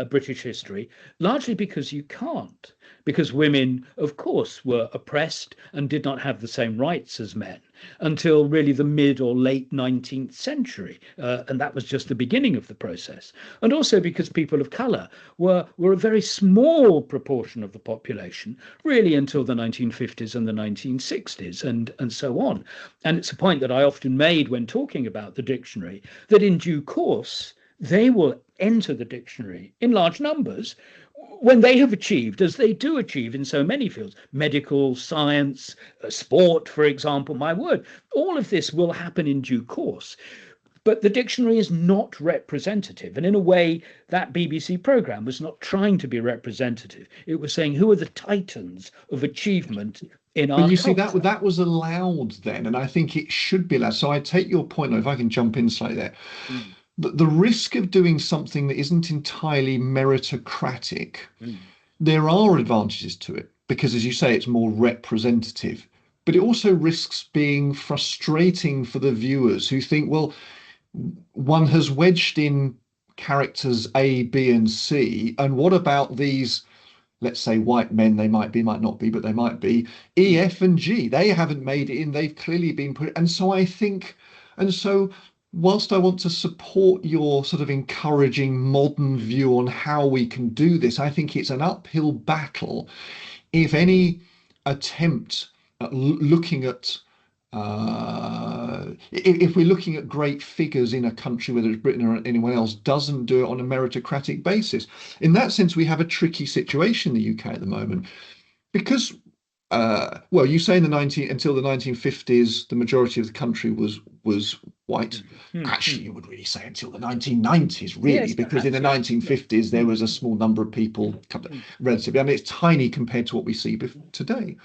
British history, largely because you can't. Because women, of course, were oppressed and did not have the same rights as men until really the mid or late 19th century. And that was just the beginning of the process. And also because people of colour were a very small proportion of the population, really until the 1950s and the 1960s and so on. And it's a point that I often made when talking about the dictionary, that in due course, they will enter the dictionary in large numbers when they have achieved, as they do achieve in so many fields, medical, science, sport, for example. My word, all of this will happen in due course. But the dictionary is not representative. And in a way, that BBC programme was not trying to be representative. It was saying, who are the titans of achievement in But our you see, that culture? that was allowed then, and I think it should be allowed. So I take your point, if I can jump in slightly there. Mm, The risk of doing something that isn't entirely meritocratic, mm, there are advantages to it because, as you say, it's more representative. But it also risks being frustrating for the viewers who think, well, one has wedged in characters A, B, and C, and what about these, let's say, white men? They might be, might not be, but they might be E, mm. F, and G. They haven't made it in. They've clearly been put. And so I think, and so whilst I want to support your sort of encouraging modern view on how we can do this, I think it's an uphill battle if any attempt at looking at if we're looking at great figures in a country, whether it's Britain or anyone else, doesn't do it on a meritocratic basis. In that sense, we have a tricky situation in the UK at the moment because, well, you say in the 19 until the 1950s, the majority of the country was white. Mm, mm, Actually, mm. you would really say until the 1990s, really, Yes, no, because in the absolutely. Yeah. 1950s there Mm, was a small number of people, mm, relatively. I mean, it's tiny compared to what we see today.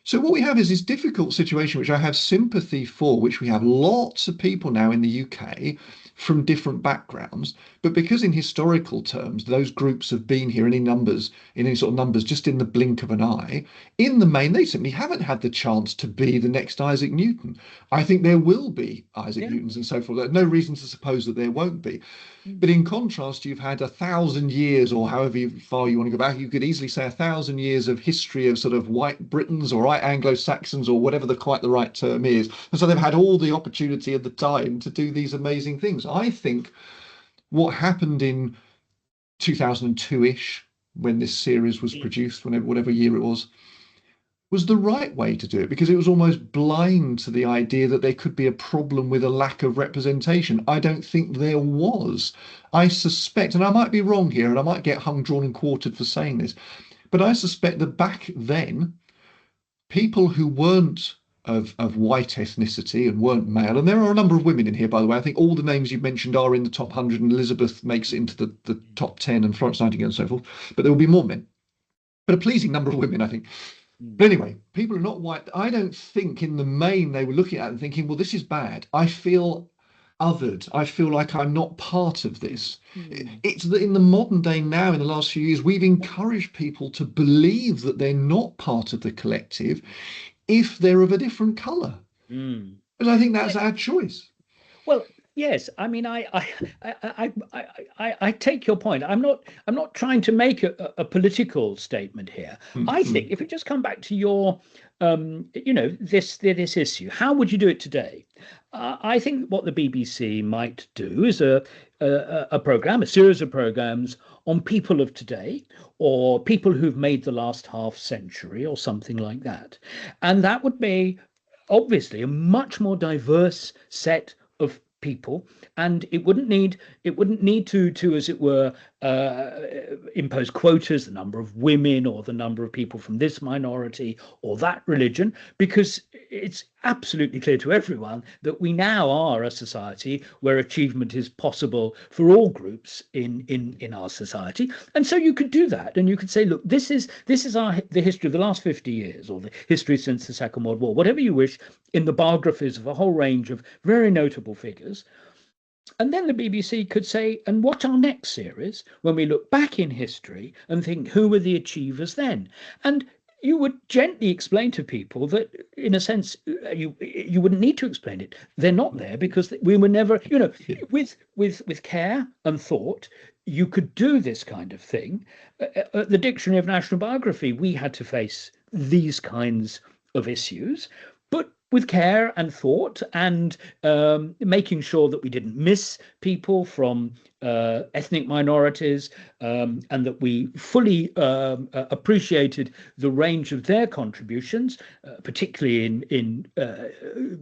So what we have is this difficult situation, which I have sympathy for, which we have lots of people now in the UK from different backgrounds. But because in historical terms, those groups have been here in any numbers, in any sort of numbers, just in the blink of an eye, in the main, they simply haven't had the chance to be the next Isaac Newton. I think there will be Isaac yeah. Newtons and so forth. There's no reason to suppose that there won't be. Mm, But in contrast, you've had 1,000 years, or however far you want to go back, you could easily say 1,000 years of history of sort of white Britons or white Anglo-Saxons or whatever quite the right term is. And so they've had all the opportunity at the time to do these amazing things. I think what happened in 2002-ish, when this series was mm. produced, whenever whatever year it was the right way to do it because it was almost blind to the idea that there could be a problem with a lack of representation. I don't think there was. I suspect, and I might be wrong here, and I might get hung, drawn, and quartered for saying this, but I suspect that back then, people who weren't of white ethnicity and weren't male, and there are a number of women in here, by the way. I think all the names you've mentioned are in the top 100, and Elizabeth makes it into the top 10, and Florence Nightingale and so forth. But there will be more men, but a pleasing number of women, I think. Mm. But anyway, people are not white. I don't think in the main they were looking at it and thinking, well, this is bad. I feel othered. I feel like I'm not part of this. Mm. It's that in the modern day now, in the last few years, we've encouraged people to believe that they're not part of the collective if they're of a different colour. Mm. But I think Yeah. that's our choice. Well, yes. I mean, I take your point. I'm not trying to make a political statement here. I think Mm-hmm. if we just come back to your, this issue, how would you do it today? I think what the BBC might do is a program, a series of programs on people of today, or people who've made the last half century, or something like that, and that would be obviously a much more diverse set of people, and it wouldn't need to, as it were, uh, impose quotas, the number of women or the number of people from this minority or that religion, because it's absolutely clear to everyone that we now are a society where achievement is possible for all groups in our society. And so you could do that, and you could say, look, this is the history of the last 50 years, or the history since the Second World War, whatever you wish, in the biographies of a whole range of very notable figures. And then the BBC could say, and what's our next series when we look back in history and think, who were the achievers then? And you would gently explain to people that, in a sense, you wouldn't need to explain it. They're not there because we were never, Yeah. with care and thought, you could do this kind of thing. At the Dictionary of National Biography, we had to face these kinds of issues, but with care and thought, and making sure that we didn't miss people from ethnic minorities, and that we fully appreciated the range of their contributions, particularly in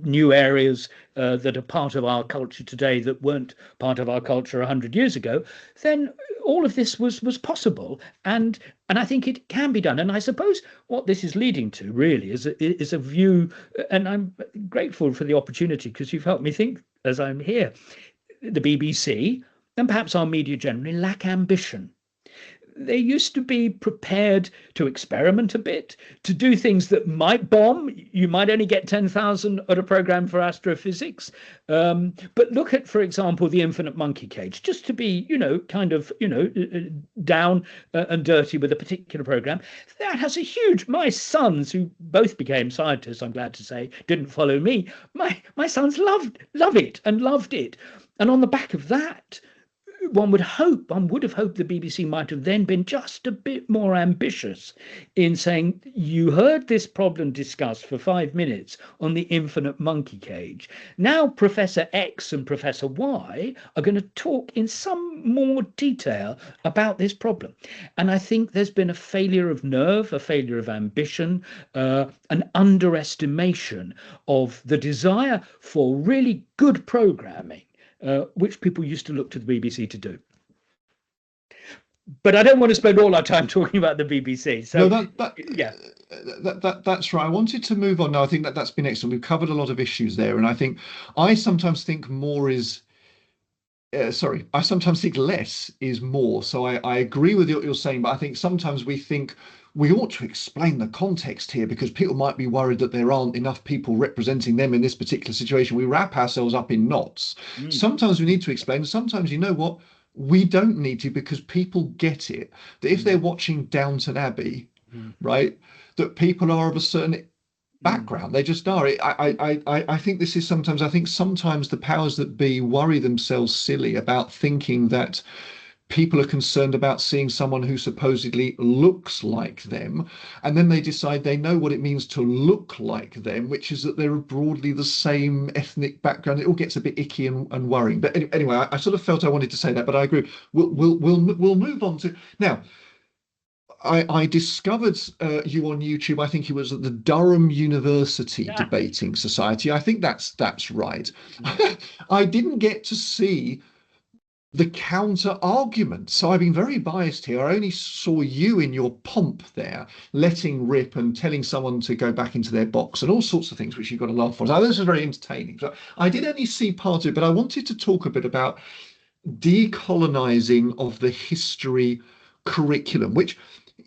new areas that are part of our culture today that weren't part of our culture 100 years ago, then all of this was possible, and I think it can be done. And I suppose what this is leading to really is a view, and I'm grateful for the opportunity because you've helped me think as I'm here. The BBC and perhaps our media generally lack ambition. They used to be prepared to experiment a bit, to do things that might bomb. You might only get 10,000 at a program for astrophysics. But look at, for example, the Infinite Monkey Cage, just to be, kind of, down and dirty with a particular program. That has a huge, my sons, who both became scientists, I'm glad to say, didn't follow me. My sons love it and loved it. And on the back of that, one would have hoped the BBC might have then been just a bit more ambitious in saying, you heard this problem discussed for 5 minutes on the Infinite Monkey Cage. Now Professor X and Professor Y are going to talk in some more detail about this problem. And I think there's been a failure of nerve, a failure of ambition, an underestimation of the desire for really good programming, which people used to look to the BBC to do. But I don't want to spend all our time talking about the BBC. So no, yeah, that's right. I wanted to move on now. I think that's been excellent. We've covered a lot of issues there, and I sometimes think more is. I sometimes think less is more. So I agree with what you're saying, but I think sometimes we think we ought to explain the context here because people might be worried that there aren't enough people representing them in this particular situation. We wrap ourselves up in knots. Sometimes we need to explain. Sometimes, you know what? We don't need to, because people get it. That if they're watching Downton Abbey, right, that people are of a certain background. They just are. I think this is sometimes, I think sometimes the powers that be worry themselves silly about thinking that people are concerned about seeing someone who supposedly looks like them, and then they decide they know what it means to look like them, which is that they're broadly the same ethnic background. It all gets a bit icky and worrying. But anyway, I sort of felt I wanted to say that, but I agree. We'll move on to now. I discovered you on YouTube. I think it was at the Durham University Debating Society. I think that's right. I didn't get to see the counter argument. So I've been very biased here. I only saw you in your pomp there, letting rip and telling someone to go back into their box and all sorts of things, which you've got to laugh for. So this is very entertaining. So I did only see part of it, but I wanted to talk a bit about decolonising of the history curriculum, which,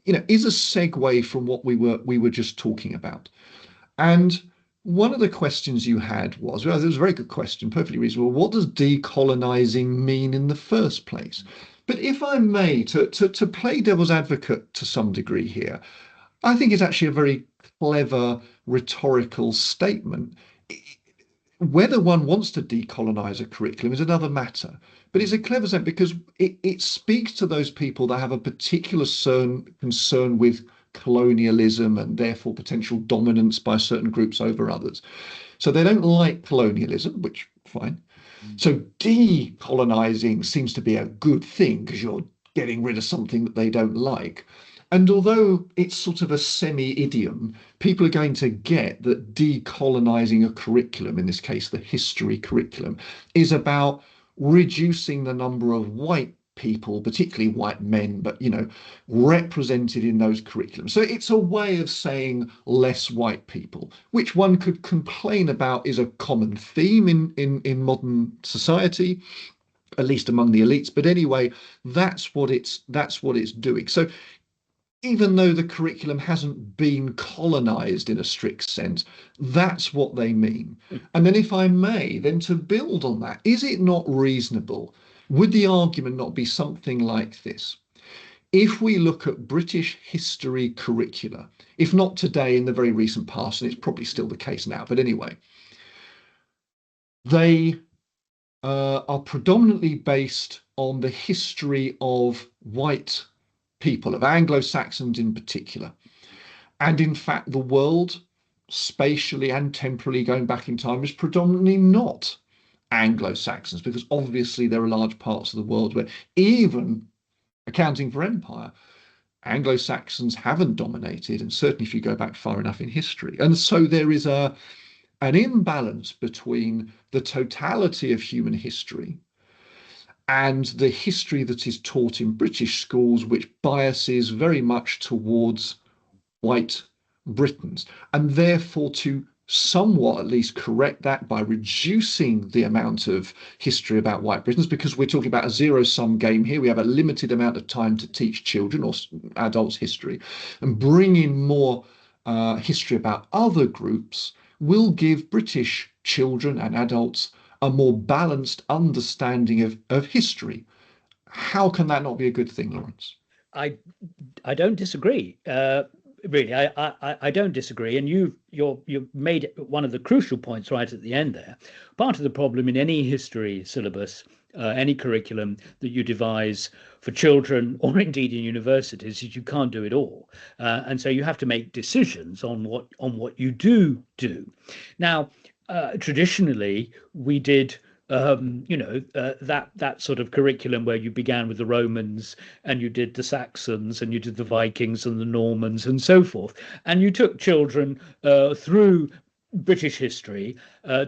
is a segue from what we were just talking about. And one of the questions you had was, well, it was a very good question, perfectly reasonable. What does decolonising mean in the first place? But if I may, to play devil's advocate to some degree here, I think it's actually a very clever rhetorical statement. Whether one wants to decolonise a curriculum is another matter, but it's a clever statement because it speaks to those people that have a particular concern with colonialism and therefore potential dominance by certain groups over others. So they don't like colonialism, which fine. So decolonising seems to be a good thing because you're getting rid of something that they don't like. And although it's sort of a semi-idiom, people are going to get that decolonising a curriculum, in this case the history curriculum, is about reducing the number of white people, particularly white men, but represented in those curriculums. So it's a way of saying less white people, which one could complain about is a common theme in modern society, at least among the elites. But anyway, that's what it's doing. So even though the curriculum hasn't been colonized in a strict sense, that's what they mean. And then if I may, then to build on that, is it not reasonable? Would the argument not be something like this? If we look at British history curricula, if not today, in the very recent past, and it's probably still the case now, but anyway, they are predominantly based on the history of white people, of Anglo-Saxons in particular. And in fact, the world, spatially and temporally going back in time, is predominantly not Anglo-Saxons, because obviously there are large parts of the world where, even accounting for empire, Anglo-Saxons haven't dominated, and certainly if you go back far enough in history. And so there is an imbalance between the totality of human history and the history that is taught in British schools, which biases very much towards white Britons. And therefore, to somewhat at least correct that by reducing the amount of history about white Britons, because we're talking about a zero-sum game here. We have a limited amount of time to teach children or adults history, and bring in more history about other groups will give British children and adults a more balanced understanding of history. How can that not be a good thing, Lawrence? I I don't disagree. Really, I don't disagree. And you made one of the crucial points right at the end there. Part of the problem in any history syllabus, any curriculum that you devise for children or indeed in universities is you can't do it all, and so you have to make decisions on what you do. Now, traditionally, we did that sort of curriculum where you began with the Romans and you did the Saxons and you did the Vikings and the Normans and so forth, and you took children through British history,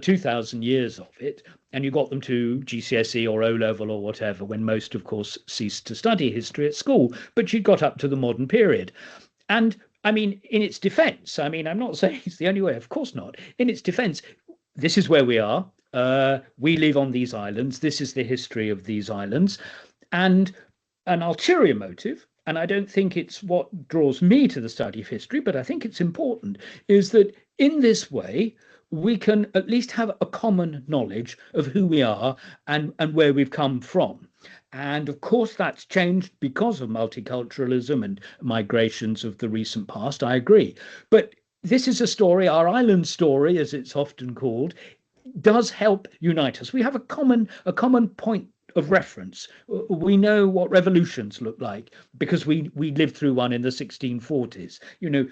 2,000 years of it, and you got them to GCSE or O level or whatever, when most, of course, ceased to study history at school, but you got up to the modern period. And I mean, in its defense, I mean, I'm not saying it's the only way, of course not. In its defense, this is where we are. We live on these islands. This is the history of these islands. And an ulterior motive, and I don't think it's what draws me to the study of history, but I think it's important, is that in this way, we can at least have a common knowledge of who we are and where we've come from. And of course, that's changed because of multiculturalism and migrations of the recent past. I agree. But this is a story, our island story, as it's often called, does help unite us. We have a common point of reference. We know what revolutions look like because we lived through one in the 1640s.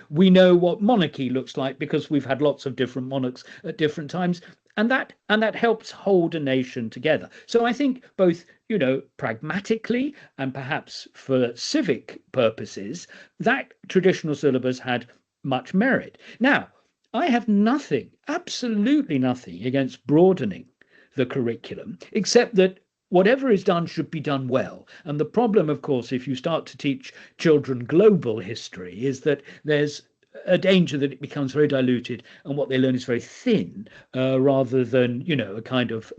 We know what monarchy looks like because we've had lots of different monarchs at different times, and that helps hold a nation together. So I think both pragmatically and perhaps for civic purposes, that traditional syllabus had much merit. Now, I have nothing, absolutely nothing against broadening the curriculum, except that whatever is done should be done well. And the problem, of course, if you start to teach children global history, is that there's a danger that it becomes very diluted and what they learn is very thin, rather than a kind of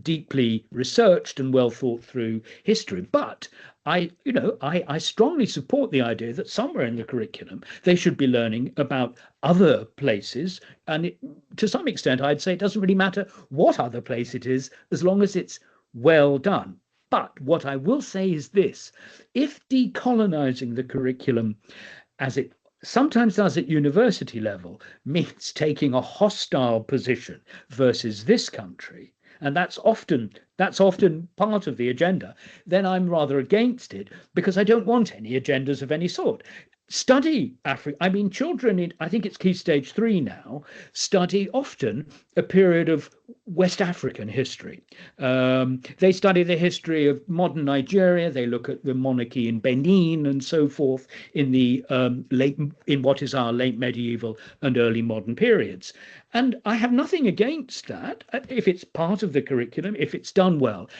deeply researched and well thought through history. But I strongly support the idea that somewhere in the curriculum they should be learning about other places, and to some extent I'd say it doesn't really matter what other place it is as long as it's well done. But what I will say is this: if decolonising the curriculum, as it sometimes does at university level, means taking a hostile position versus this country, and that's often part of the agenda, then I'm rather against it, because I don't want any agendas of any sort. Study Africa. I mean, children I think it's Key Stage 3 now, study often a period of West African history. They study the history of modern Nigeria. They look at the monarchy in Benin and so forth in the in what is our late medieval and early modern periods. And I have nothing against that if it's part of the curriculum, if it's done well.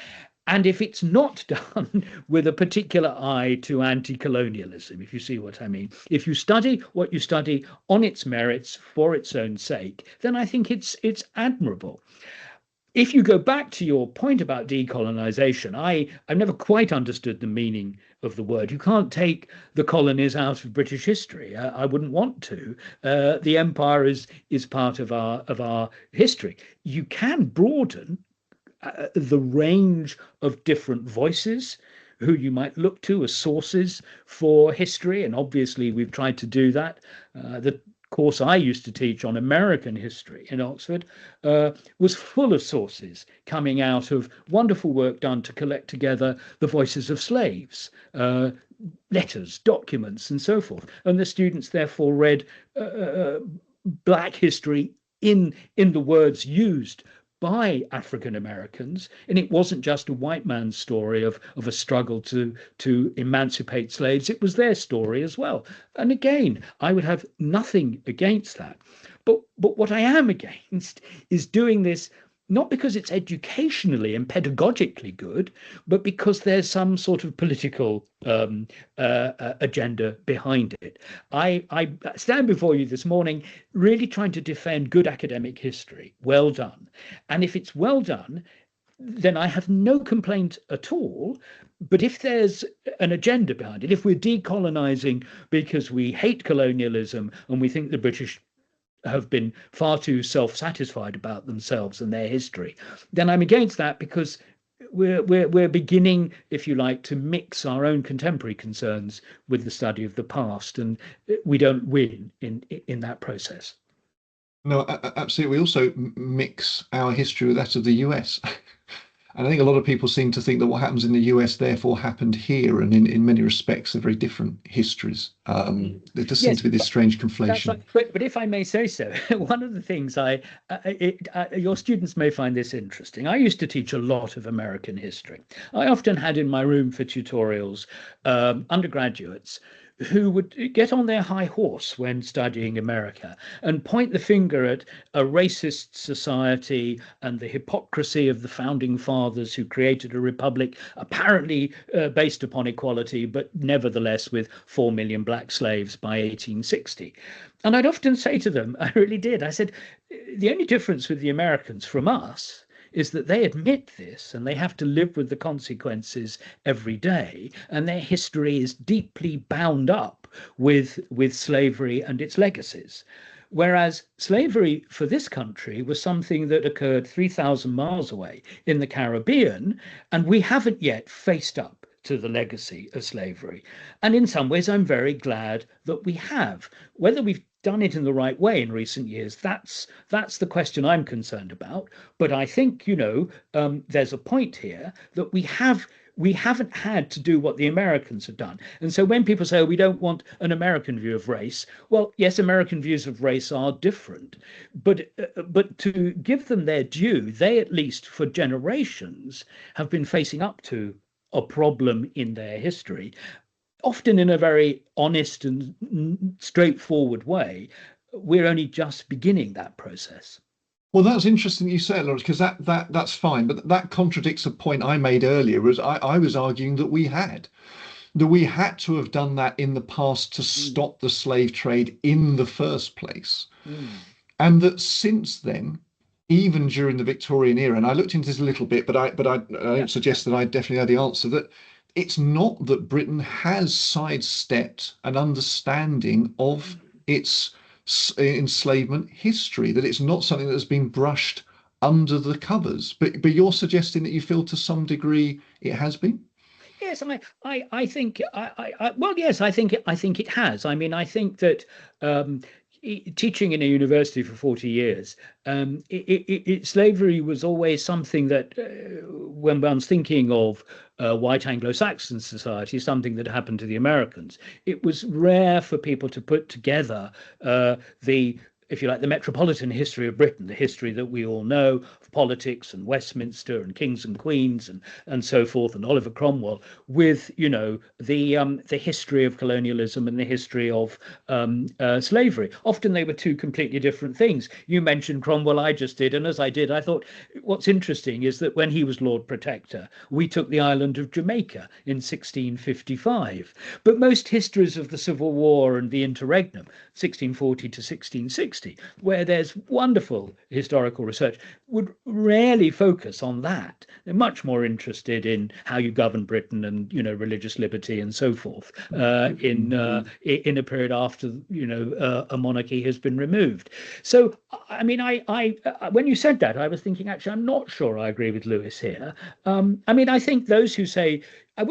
And if it's not done with a particular eye to anti-colonialism, if you see what I mean, if you study what you study on its merits for its own sake, then I think it's admirable. If you go back to your point about decolonization, I've never quite understood the meaning of the word. You can't take the colonies out of British history. I wouldn't want to. The empire is part of our history. You can broaden the range of different voices who you might look to as sources for history. And obviously, we've tried to do that. The course I used to teach on American history in Oxford was full of sources coming out of wonderful work done to collect together the voices of slaves, letters, documents, and so forth. And the students therefore read Black history in the words used by African Americans, and it wasn't just a white man's story of a struggle to emancipate slaves. It was their story as well. And again, I would have nothing against that. But what I am against is doing this not because it's educationally and pedagogically good, but because there's some sort of political agenda behind it. I stand before you this morning really trying to defend good academic history. Well done. And if it's well done, then I have no complaint at all. But if there's an agenda behind it, if we're decolonizing because we hate colonialism and we think the British have been far too self-satisfied about themselves and their history, then I'm against that, because we're beginning, if you like, to mix our own contemporary concerns with the study of the past, and we don't win in that process. No, absolutely. We also mix our history with that of the US. And I think a lot of people seem to think that what happens in the US therefore happened here, and in many respects, they're very different histories. There does seem to be this strange conflation. Right. But if I may say so, one of the things your students may find this interesting. I used to teach a lot of American history. I often had in my room for tutorials undergraduates who would get on their high horse when studying America and point the finger at a racist society and the hypocrisy of the founding fathers who created a republic apparently based upon equality, but nevertheless with 4 million black slaves by 1860. And I'd often say to them, I really did, I said, the only difference with the Americans from us is that they admit this and they have to live with the consequences every day, and their history is deeply bound up with slavery and its legacies. Whereas slavery for this country was something that occurred 3,000 miles away in the Caribbean, and we haven't yet faced up to the legacy of slavery. And in some ways, I'm very glad that we have. Whether we've done it in the right way in recent years, that's the question I'm concerned about. But I think, there's a point here that we haven't had to do what the Americans have done. And so when people say, oh, we don't want an American view of race, well, yes, American views of race are different, but to give them their due, they at least for generations have been facing up to a problem in their history, often in a very honest and straightforward way. We're only just beginning that process. Well, that's interesting that you say it, Lawrence, because that's fine, but that contradicts a point I made earlier. Was I was arguing that we had to have done that in the past to stop the slave trade in the first place, and that since then, even during the Victorian era, and I looked into this a little bit, but I don't suggest that I definitely know the answer, that it's not that Britain has sidestepped an understanding of its enslavement history, that it's not something that has been brushed under the covers. But you're suggesting that you feel to some degree it has been? Yes, I think well, yes, I think it has. I mean, I think that teaching in a university for 40 years, slavery was always something that, when one's thinking of white Anglo-Saxon society, something that happened to the Americans, it was rare for people to put together if you like, the metropolitan history of Britain, the history that we all know of politics and Westminster and kings and queens and so forth, and Oliver Cromwell, with the history of colonialism and the history of slavery. Often they were two completely different things. You mentioned Cromwell, I just did, and as I did, I thought what's interesting is that when he was Lord Protector, we took the island of Jamaica in 1655. But most histories of the Civil War and the interregnum, 1640 to 1660, where there's wonderful historical research, would rarely focus on that. They're much more interested in how you govern Britain and religious liberty and so forth in a period after a monarchy has been removed. So I mean, I when you said that, I was thinking, actually, I'm not sure I agree with Lewis here. I mean, I think those who say, I'm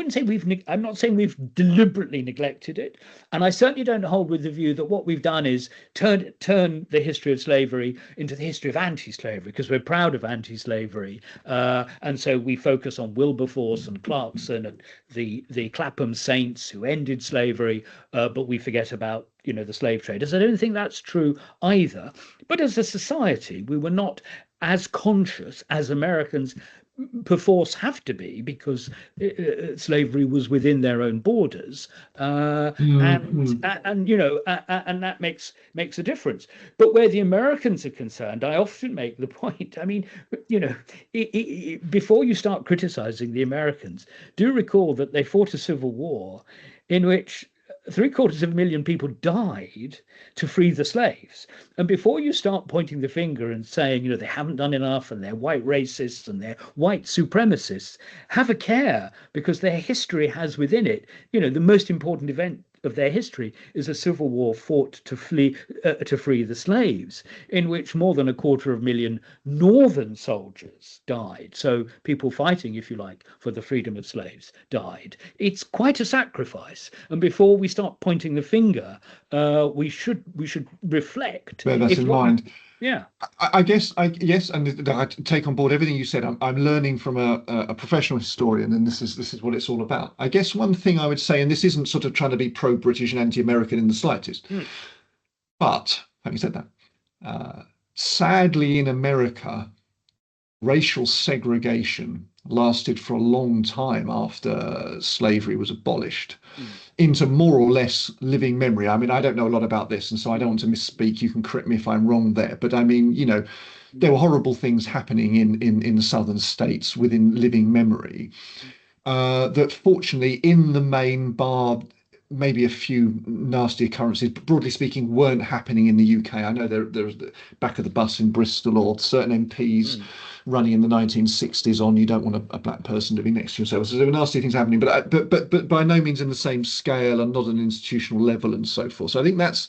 not saying we've deliberately neglected it, and I certainly don't hold with the view that what we've done is turn the history of slavery into the history of anti-slavery, because we're proud of anti-slavery, and so we focus on Wilberforce and Clarkson and the Clapham Saints who ended slavery, but we forget about the slave traders. I don't think that's true either. But as a society, we were not as conscious as Americans perforce have to be, because slavery was within their own borders, and and that makes a difference. But where the Americans are concerned, I often make the point. I mean, before you start criticizing the Americans, do recall that they fought a civil war in which 750,000 people died to free the slaves. And before you start pointing the finger and saying, they haven't done enough and they're white racists and they're white supremacists, have a care, because their history has within it, the most important event of their history is a civil war fought to free the slaves, in which more than 250,000 northern soldiers died. So people fighting, if you like, for the freedom of slaves died. It's quite a sacrifice. And before we start pointing the finger, we should reflect. Bear that in mind. Yeah. I guess, yes, and I take on board everything you said. I'm learning from a professional historian, and this is what it's all about. I guess one thing I would say, and this isn't sort of trying to be pro-British and anti-American in the slightest, but having said that, sadly in America, racial segregation lasted for a long time after slavery was abolished into more or less living memory. I mean, I don't know a lot about this, and so I don't want to misspeak. You can correct me if I'm wrong there. But I mean, there were horrible things happening in the southern states within living memory that fortunately, in the main, bar maybe a few nasty occurrences, but broadly speaking, weren't happening in the UK. I know there's the back of the bus in Bristol, or certain MPs running in the 1960s on, you don't want a black person living next to yourself. So there were nasty things happening, but by no means in the same scale and not an institutional level and so forth. So I think that's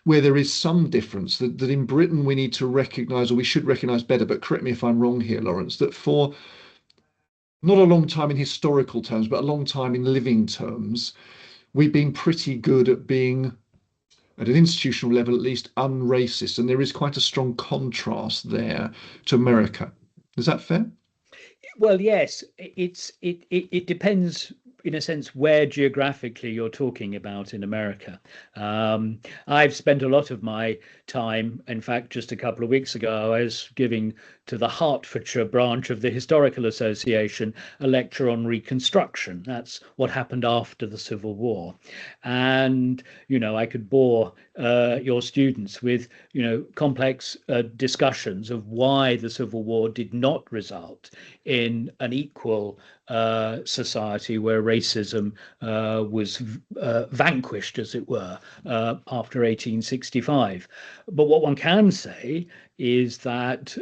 where there is some difference, that in Britain we need to recognise, or we should recognise better, but correct me if I'm wrong here, Lawrence, that for not a long time in historical terms, but a long time in living terms, we've been pretty good at being, at an institutional level at least, unracist, and there is quite a strong contrast there to America. Is that fair? Well, yes, it depends in a sense where geographically you're talking about in America. I've spent a lot of my time, in fact, just a couple of weeks ago, I was giving to the Hertfordshire branch of the Historical Association a lecture on Reconstruction. That's what happened after the Civil War. And, I could bore your students with, complex discussions of why the Civil War did not result in an equal society where racism was vanquished, as it were, after 1865. But what one can say is that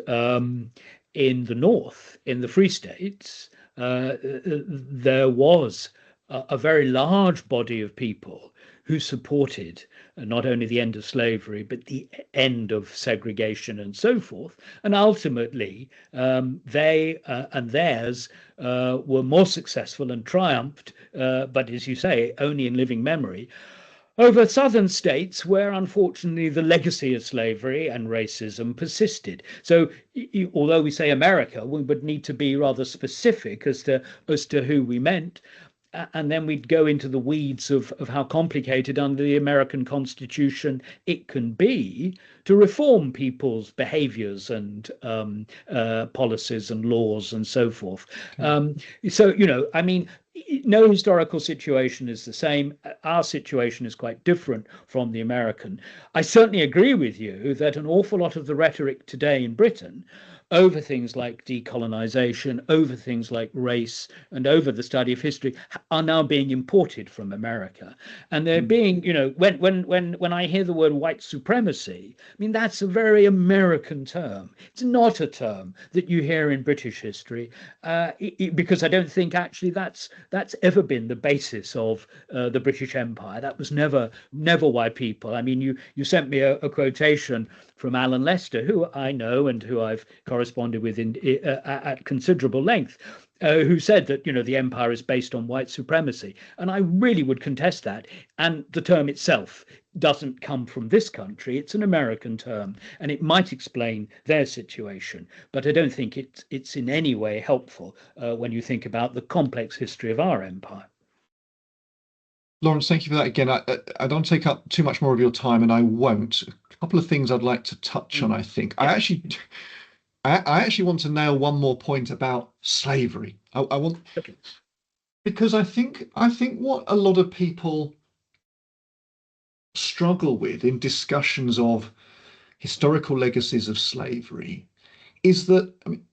in the North, in the Free States, there was a very large body of people who supported not only the end of slavery, but the end of segregation and so forth. And ultimately, they and theirs were more successful and triumphed, but as you say, only in living memory, over southern states where unfortunately the legacy of slavery and racism persisted. So although we say America, we would need to be rather specific as to who we meant. And then we'd go into the weeds of how complicated under the American Constitution it can be to reform people's behaviors and policies and laws and so forth. So, I mean, no historical situation is the same. Our situation is quite different from the American. I certainly agree with you that an awful lot of the rhetoric today in Britain over things like decolonisation, over things like race, and over the study of history are now being imported from America. And they're being, when I hear the word white supremacy, I mean, that's a very American term. It's not a term that you hear in British history, because I don't think actually that's ever been the basis of the British Empire. That was never why people. I mean, you sent me a quotation from Alan Lester, who I know and who I've corresponded with at considerable length, who said that the empire is based on white supremacy, and I really would contest that. And the term itself doesn't come from this country; it's an American term, and it might explain their situation. But I don't think it's in any way helpful when you think about the complex history of our empire. Lawrence, thank you for that again. I don't take up too much more of your time, and I won't. A couple of things I'd like to touch on, I think. I actually I actually want to nail one more point about slavery. I want, Okay. because I think what a lot of people struggle with in discussions of historical legacies of slavery is that, I mean,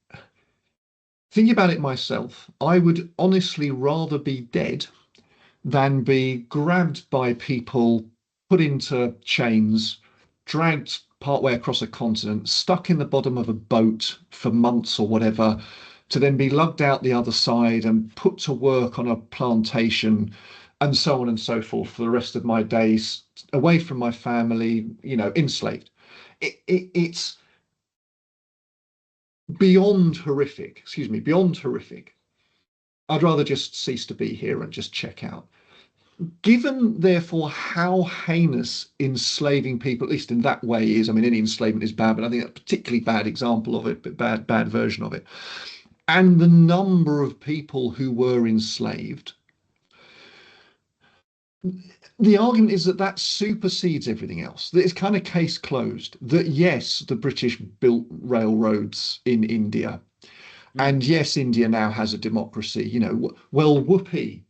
thinking about it myself, I would honestly rather be dead than be grabbed by people, put into chains, dragged partway across a continent, stuck in the bottom of a boat for months or whatever, to then be lugged out the other side and put to work on a plantation and so on and so forth for the rest of my days, away from my family, enslaved. It's beyond horrific, excuse me, beyond horrific. I'd rather just cease to be here and just check out. Given, therefore, how heinous enslaving people, at least in that way, is, I mean, any enslavement is bad, but I think a particularly bad example of it, but bad version of it, and the number of people who were enslaved, the argument is that that supersedes everything else. That it's kind of case closed. That yes, the British built railroads in India, Mm. and yes, India now has a democracy. Well, whoopee.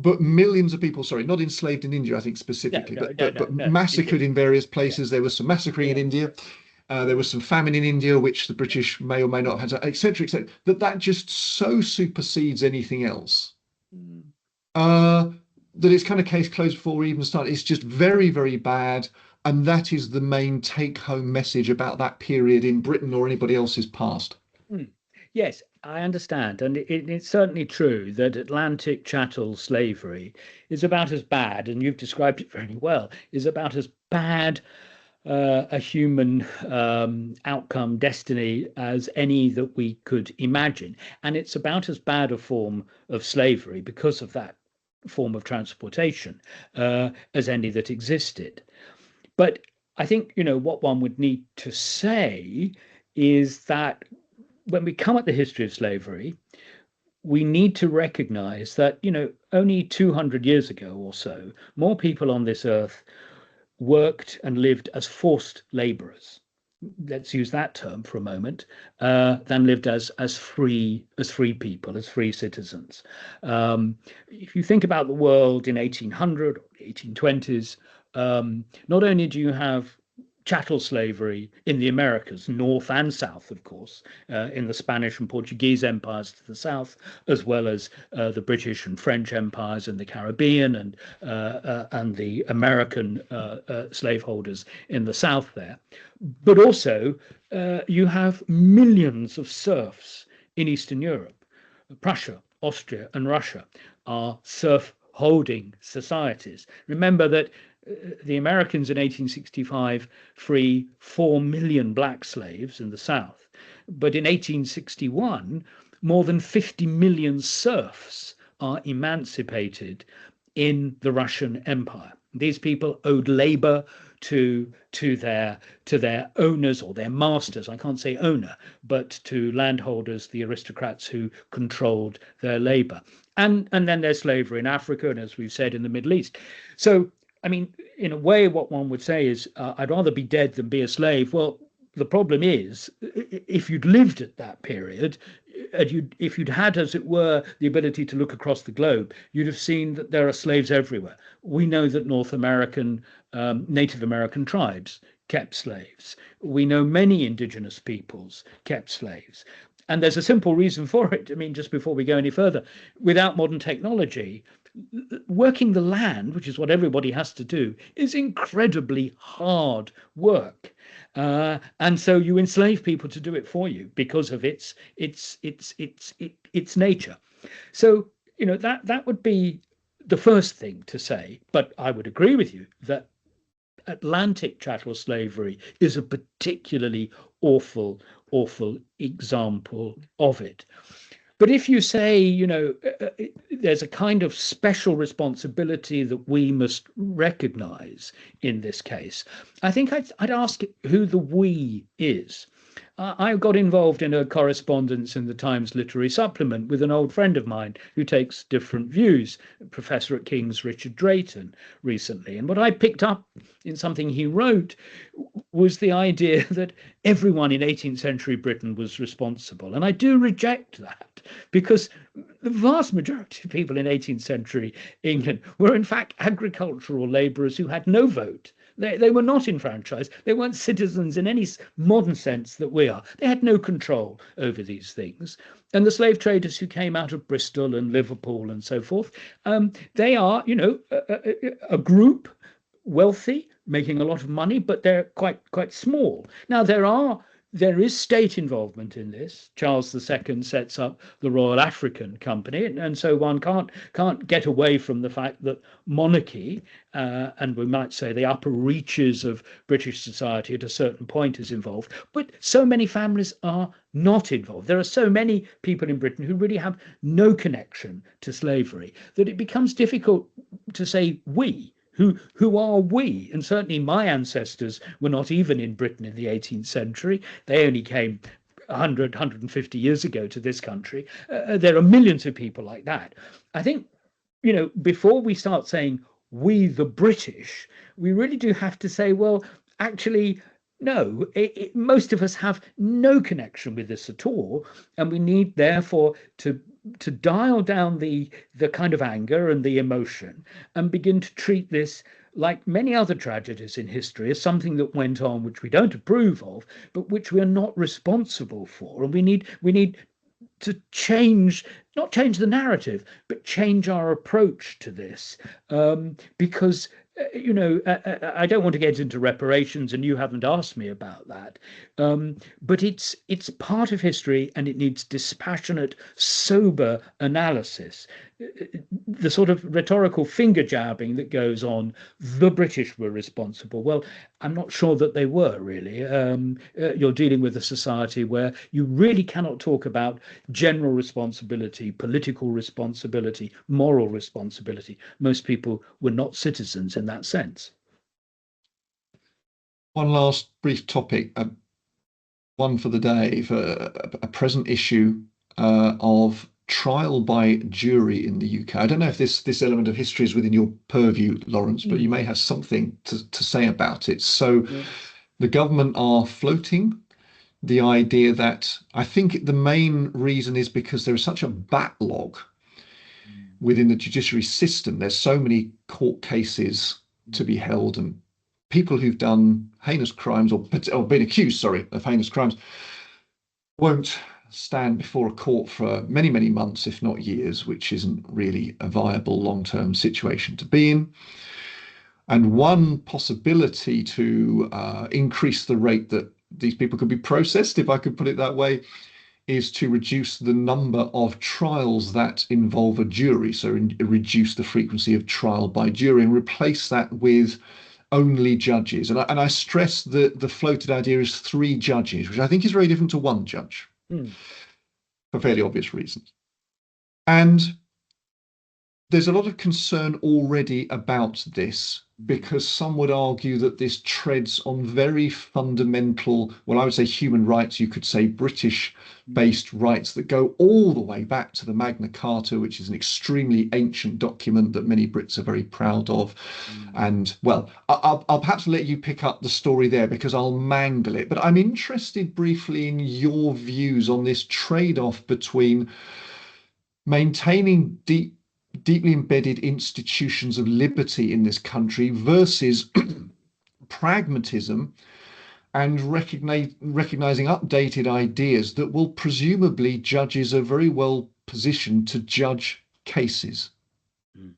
But millions of people, sorry, not enslaved in India, I think No, specifically, no, but no, but no, but no. massacred in various Yeah, places. There was some massacring in yeah. India. There was some famine in India, which the British may or may not have had, etc., etc. That just so supersedes anything else. Mm. Uh, that it's kind of case closed before we even start. It's just very, very bad. And that is the main take home message about that period in Britain or anybody else's past. Mm. Yes, I understand. And it's certainly true that Atlantic chattel slavery is about as bad, and you've described it very well, is about as bad a human outcome, destiny, as any that we could imagine. And it's about as bad a form of slavery because of that form of transportation as any that existed. But I think, what one would need to say is that when we come at the history of slavery, we need to recognize that, only 200 years ago or so, more people on this earth worked and lived as forced laborers. Let's use that term for a moment, than lived as free people, as free citizens. If you think about the world in 1800 or 1820s, not only do you have chattel slavery in the Americas, north and south, of course, in the Spanish and Portuguese empires to the south, as well as the British and French empires in the Caribbean and the American slaveholders in the south there. But also, you have millions of serfs in Eastern Europe. Prussia, Austria, and Russia are serf holding societies. Remember that the Americans in 1865 free 4 million black slaves in the South. But in 1861, more than 50 million serfs are emancipated in the Russian Empire. These people owed labor to their owners or their masters. I can't say owner, but to landholders, the aristocrats who controlled their labor. And then there's slavery in Africa, and as we've said, in the Middle East. So, I mean, in a way, what one would say is, I'd rather be dead than be a slave. Well, the problem is, if you'd lived at that period, if you'd had, as it were, the ability to look across the globe, you'd have seen that there are slaves everywhere. We know that North American, Native American tribes kept slaves. We know many indigenous peoples kept slaves. And there's a simple reason for it. I mean, just before we go any further, without modern technology, working the land, which is what everybody has to do, is incredibly hard work. And so you enslave people to do it for you because of its nature. So that would be the first thing to say. But I would agree with you that Atlantic chattel slavery is a particularly awful, awful example of it. But if you say, there's a kind of special responsibility that we must recognize in this case, I think I'd ask who the we is. I got involved in a correspondence in the Times Literary Supplement with an old friend of mine who takes different views, Professor at King's Richard Drayton, recently. And what I picked up in something he wrote was the idea that everyone in 18th century Britain was responsible. And I do reject that, because the vast majority of people in 18th century England were, in fact, agricultural labourers who had no vote. They were not enfranchised. They weren't citizens in any modern sense that we are. They had no control over these things. And the slave traders who came out of Bristol and Liverpool and so forth, they are, a group, wealthy, making a lot of money, but they're quite small. Now there is state involvement in this. Charles II sets up the Royal African Company, and so one can't get away from the fact that monarchy, and we might say the upper reaches of British society at a certain point, is involved. But so many families are not involved. There are so many people in Britain who really have no connection to slavery that it becomes difficult to say we. Who are we? And certainly my ancestors were not even in Britain in the 18th century. They only came 100, 150 years ago to this country. There are millions of people like that. I think, before we start saying we the British, we really do have to say, well, actually, no, most of us have no connection with this at all. And we need, therefore, to dial down the kind of anger and the emotion and begin to treat this, like many other tragedies in history, as something that went on which we don't approve of, but which we are not responsible for. And we need to not change the narrative, but change our approach to this, because I don't want to get into reparations, and you haven't asked me about that. But it's part of history, and it needs dispassionate, sober analysis. The sort of rhetorical finger jabbing that goes on, the British were responsible. Well, I'm not sure that they were really. You're dealing with a society where you really cannot talk about general responsibility, political responsibility, moral responsibility. Most people were not citizens in that sense. One last brief topic, one for the day, for a present issue of trial by jury in the UK. I don't know if this element of history is within your purview, Lawrence, but you may have something to say about it. So the government are floating the idea that, I think the main reason is because there is such a backlog within the judiciary system. There's so many court cases to be held, and people who've done heinous crimes or been accused, of heinous crimes won't stand before a court for many, many months, if not years, which isn't really a viable long-term situation to be in. And one possibility to increase the rate that these people could be processed, if I could put it that way, is to reduce the number of trials that involve a jury. So reduce the frequency of trial by jury and replace that with only judges. And I stress that the floated idea is 3 judges, which I think is very different to 1 judge for fairly obvious reasons. And there's a lot of concern already about this, because some would argue that this treads on very fundamental, well, I would say human rights, you could say British-based rights that go all the way back to the Magna Carta, which is an extremely ancient document that many Brits are very proud of. And, well, I'll perhaps let you pick up the story there, because I'll mangle it. But I'm interested briefly in your views on this trade-off between maintaining deeply embedded institutions of liberty in this country versus pragmatism and recognizing updated ideas that will presumably judges are very well positioned to judge cases.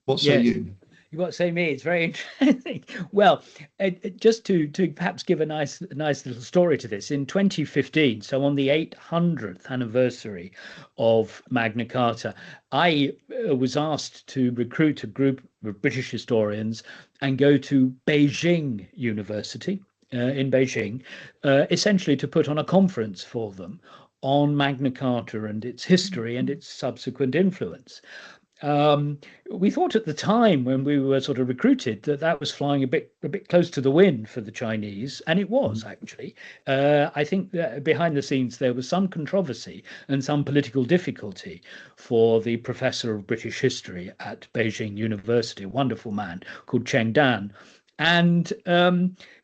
What say you? You want to say me? It's very interesting. Well, just to perhaps give a nice little story to this. In 2015, so on the 800th anniversary of Magna Carta, I was asked to recruit a group of British historians and go to Beijing University in Beijing, essentially to put on a conference for them on Magna Carta and its history and its subsequent influence. we thought at the time when we were sort of recruited that that was flying a bit close to the wind for the Chinese, and it was actually. I think that behind the scenes there was some controversy and some political difficulty for the professor of British history at Beijing University, a wonderful man called Cheng Dan. And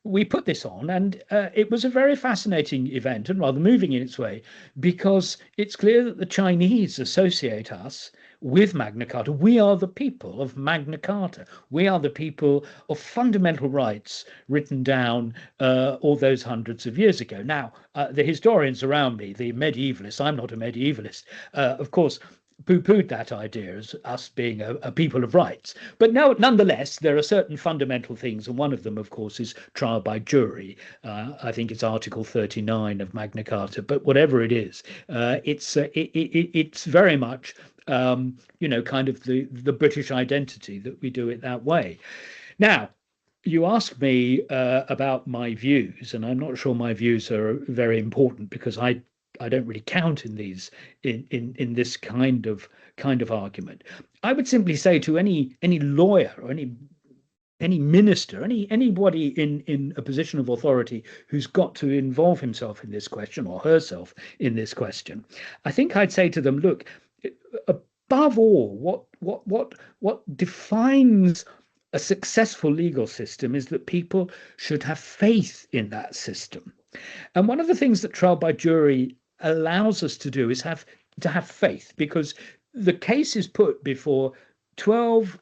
we put this on, and it was a very fascinating event and rather moving in its way, because it's clear that the Chinese associate us with Magna Carta. We are the people of Magna Carta. We are the people of fundamental rights written down all those hundreds of years ago. Now, the historians around me, the medievalists, I'm not a medievalist, of course, poo-pooed that idea as us being a people of rights. But no, nonetheless, there are certain fundamental things, and one of them, of course, is trial by jury. I think it's Article 39 of Magna Carta, but whatever it is, it's very much kind of the British identity that we do it that way. Now, you asked me about my views, and I'm not sure my views are very important because I don't really count in these in this kind of argument. I would simply say to any lawyer or any minister, anybody in a position of authority who's got to involve himself in this question or herself in this question, I think I'd say to them, look, above all, what defines a successful legal system is that people should have faith in that system. And one of the things that trial by jury allows us to do is have faith, because the case is put before 12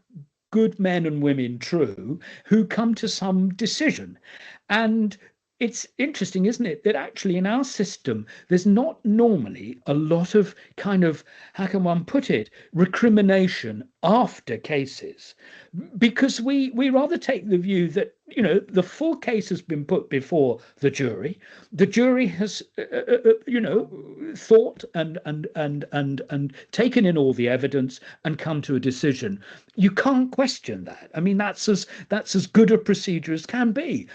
good men and women, true, who come to some decision. And it's interesting, isn't it, that actually in our system, there's not normally a lot of kind of, how can one put it, recrimination after cases, because we rather take the view that, the full case has been put before the jury. The jury has, thought and taken in all the evidence and come to a decision. You can't question that. I mean, that's as good a procedure as can be.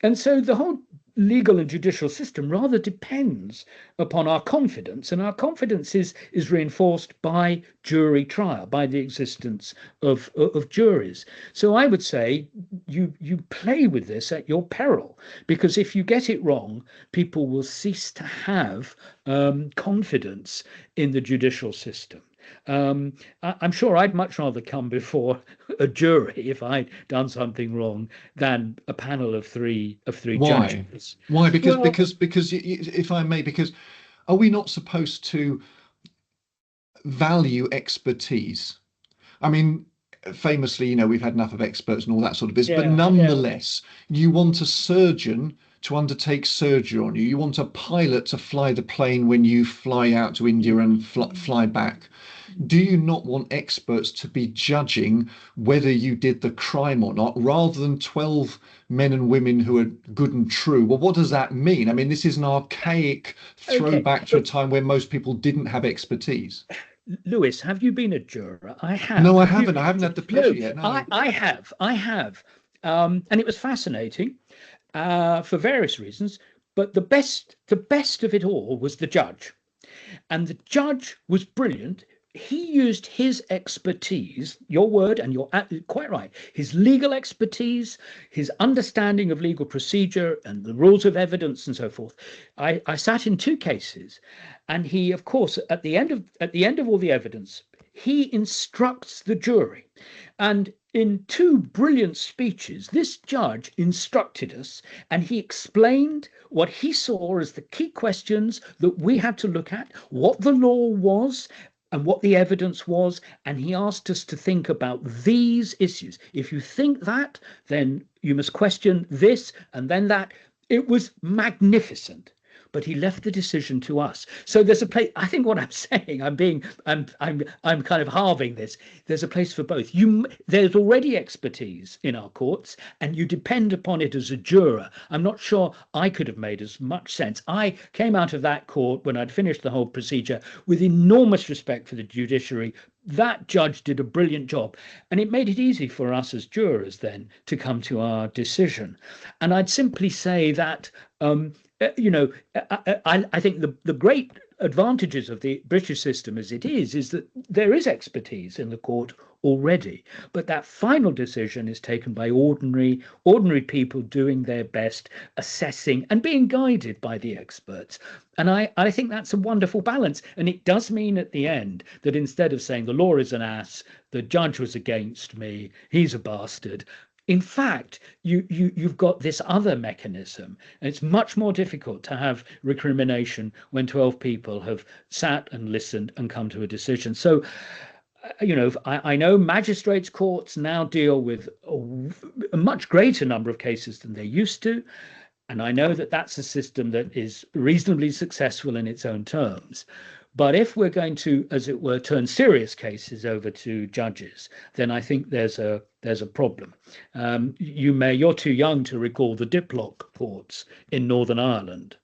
And so the whole legal and judicial system rather depends upon our confidence, and our confidence is reinforced by jury trial, by the existence of juries. So I would say you play with this at your peril, because if you get it wrong, people will cease to have confidence in the judicial system. I'm sure I'd much rather come before a jury if I'd done something wrong than a panel of three judges. Why? Because if I may, because are we not supposed to value expertise? I mean, famously, we've had enough of experts and all that sort of business, but nonetheless, you want a surgeon to undertake surgery on you. You want a pilot to fly the plane when you fly out to India and fly back. Do you not want experts to be judging whether you did the crime or not, rather than 12 men and women who are good and true? Well, what does that mean? I mean, this is an archaic throwback to a time where most people didn't have expertise. Lewis, have you been a juror? I have. No, I haven't. I haven't had the pleasure yet. No. I have. And it was fascinating for various reasons. But the best of it all was the judge. And the judge was brilliant. He used his expertise, your word, and you're quite right, his legal expertise, his understanding of legal procedure and the rules of evidence and so forth. I sat in two cases, and he, of course, at the end of all the evidence, he instructs the jury. And in two brilliant speeches, this judge instructed us, and he explained what he saw as the key questions that we had to look at, what the law was, and what the evidence was, and he asked us to think about these issues. If you think that, then you must question this and then that. It was magnificent, but he left the decision to us. So there's a place. I think what I'm saying, I'm kind of halving this. There's a place for both. There's already expertise in our courts, and you depend upon it as a juror. I'm not sure I could have made as much sense. I came out of that court when I'd finished the whole procedure with enormous respect for the judiciary. That judge did a brilliant job, and it made it easy for us as jurors then to come to our decision. And I'd simply say that I think the great advantages of the British system as it is that there is expertise in the court already, but that final decision is taken by ordinary people doing their best, assessing and being guided by the experts. And I think that's a wonderful balance. And it does mean at the end that instead of saying the law is an ass, the judge was against me, he's a bastard, in fact, you've got this other mechanism. And it's much more difficult to have recrimination when 12 people have sat and listened and come to a decision. So, I know magistrates' courts now deal with a much greater number of cases than they used to. And I know that that's a system that is reasonably successful in its own terms. But if we're going to, as it were, turn serious cases over to judges, then I think there's a problem. You're too young to recall the diplock courts in Northern Ireland.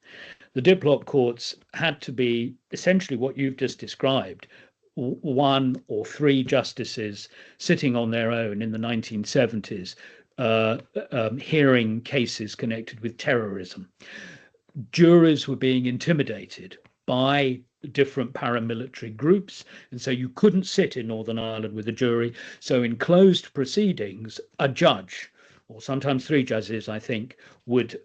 The diplock courts had to be essentially what you've just described, one or three justices sitting on their own in the 1970s, hearing cases connected with terrorism. Juries were being intimidated by different paramilitary groups, and so you couldn't sit in Northern Ireland with a jury. So in closed proceedings, a judge, or sometimes three judges, I think, would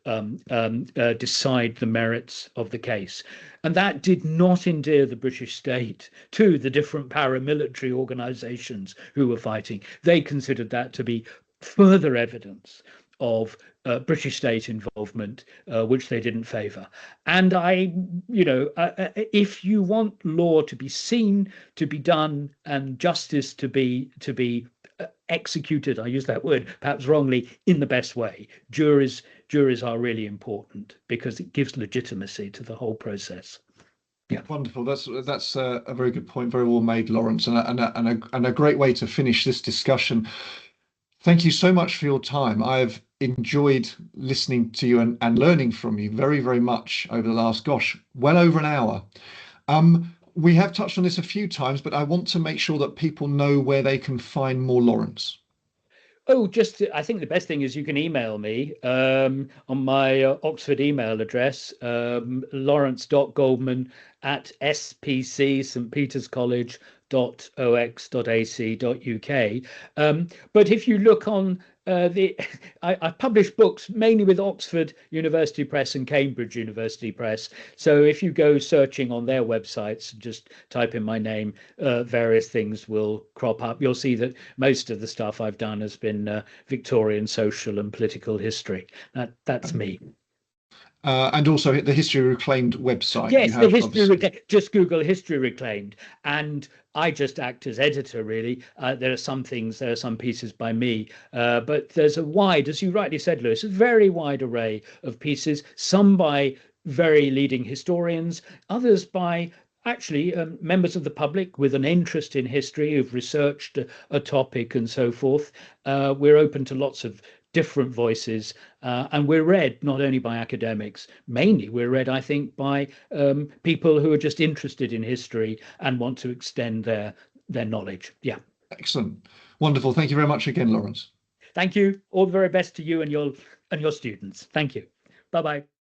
decide the merits of the case. And that did not endear the British state to the different paramilitary organizations who were fighting. They considered that to be further evidence of British state involvement, which they didn't favour. And if you want law to be seen, to be done, and justice to be executed, I use that word perhaps wrongly, in the best way, juries are really important because it gives legitimacy to the whole process. Yeah, wonderful. That's a very good point. Very well made, Lawrence, and a great way to finish this discussion. Thank you so much for your time. I've enjoyed listening to you and learning from you very, very much over the last, well over an hour. We have touched on this a few times, but I want to make sure that people know where they can find more Lawrence. I think the best thing is you can email me on my Oxford email address, lawrence.goldman@spc, St Peter's College, .ox.ac.uk. But if you look on I publish books mainly with Oxford University Press and Cambridge University Press. So if you go searching on their websites, just type in my name, various things will crop up. You'll see that most of the stuff I've done has been Victorian social and political history. That's me. And also the History Reclaimed website. Yes, the History Reclaimed. Just Google History Reclaimed, and I just act as editor, really. There are some pieces by me, but there's a wide, as you rightly said, Lewis, a very wide array of pieces, some by very leading historians, others by actually members of the public with an interest in history who've researched a topic and so forth. We're open to lots of different voices, and we're read not only by academics, mainly we're read, I think, by people who are just interested in history and want to extend their knowledge. Yeah. Excellent. Wonderful. Thank you very much again, Lawrence. Thank you. All the very best to you and your students. Thank you. Bye-bye.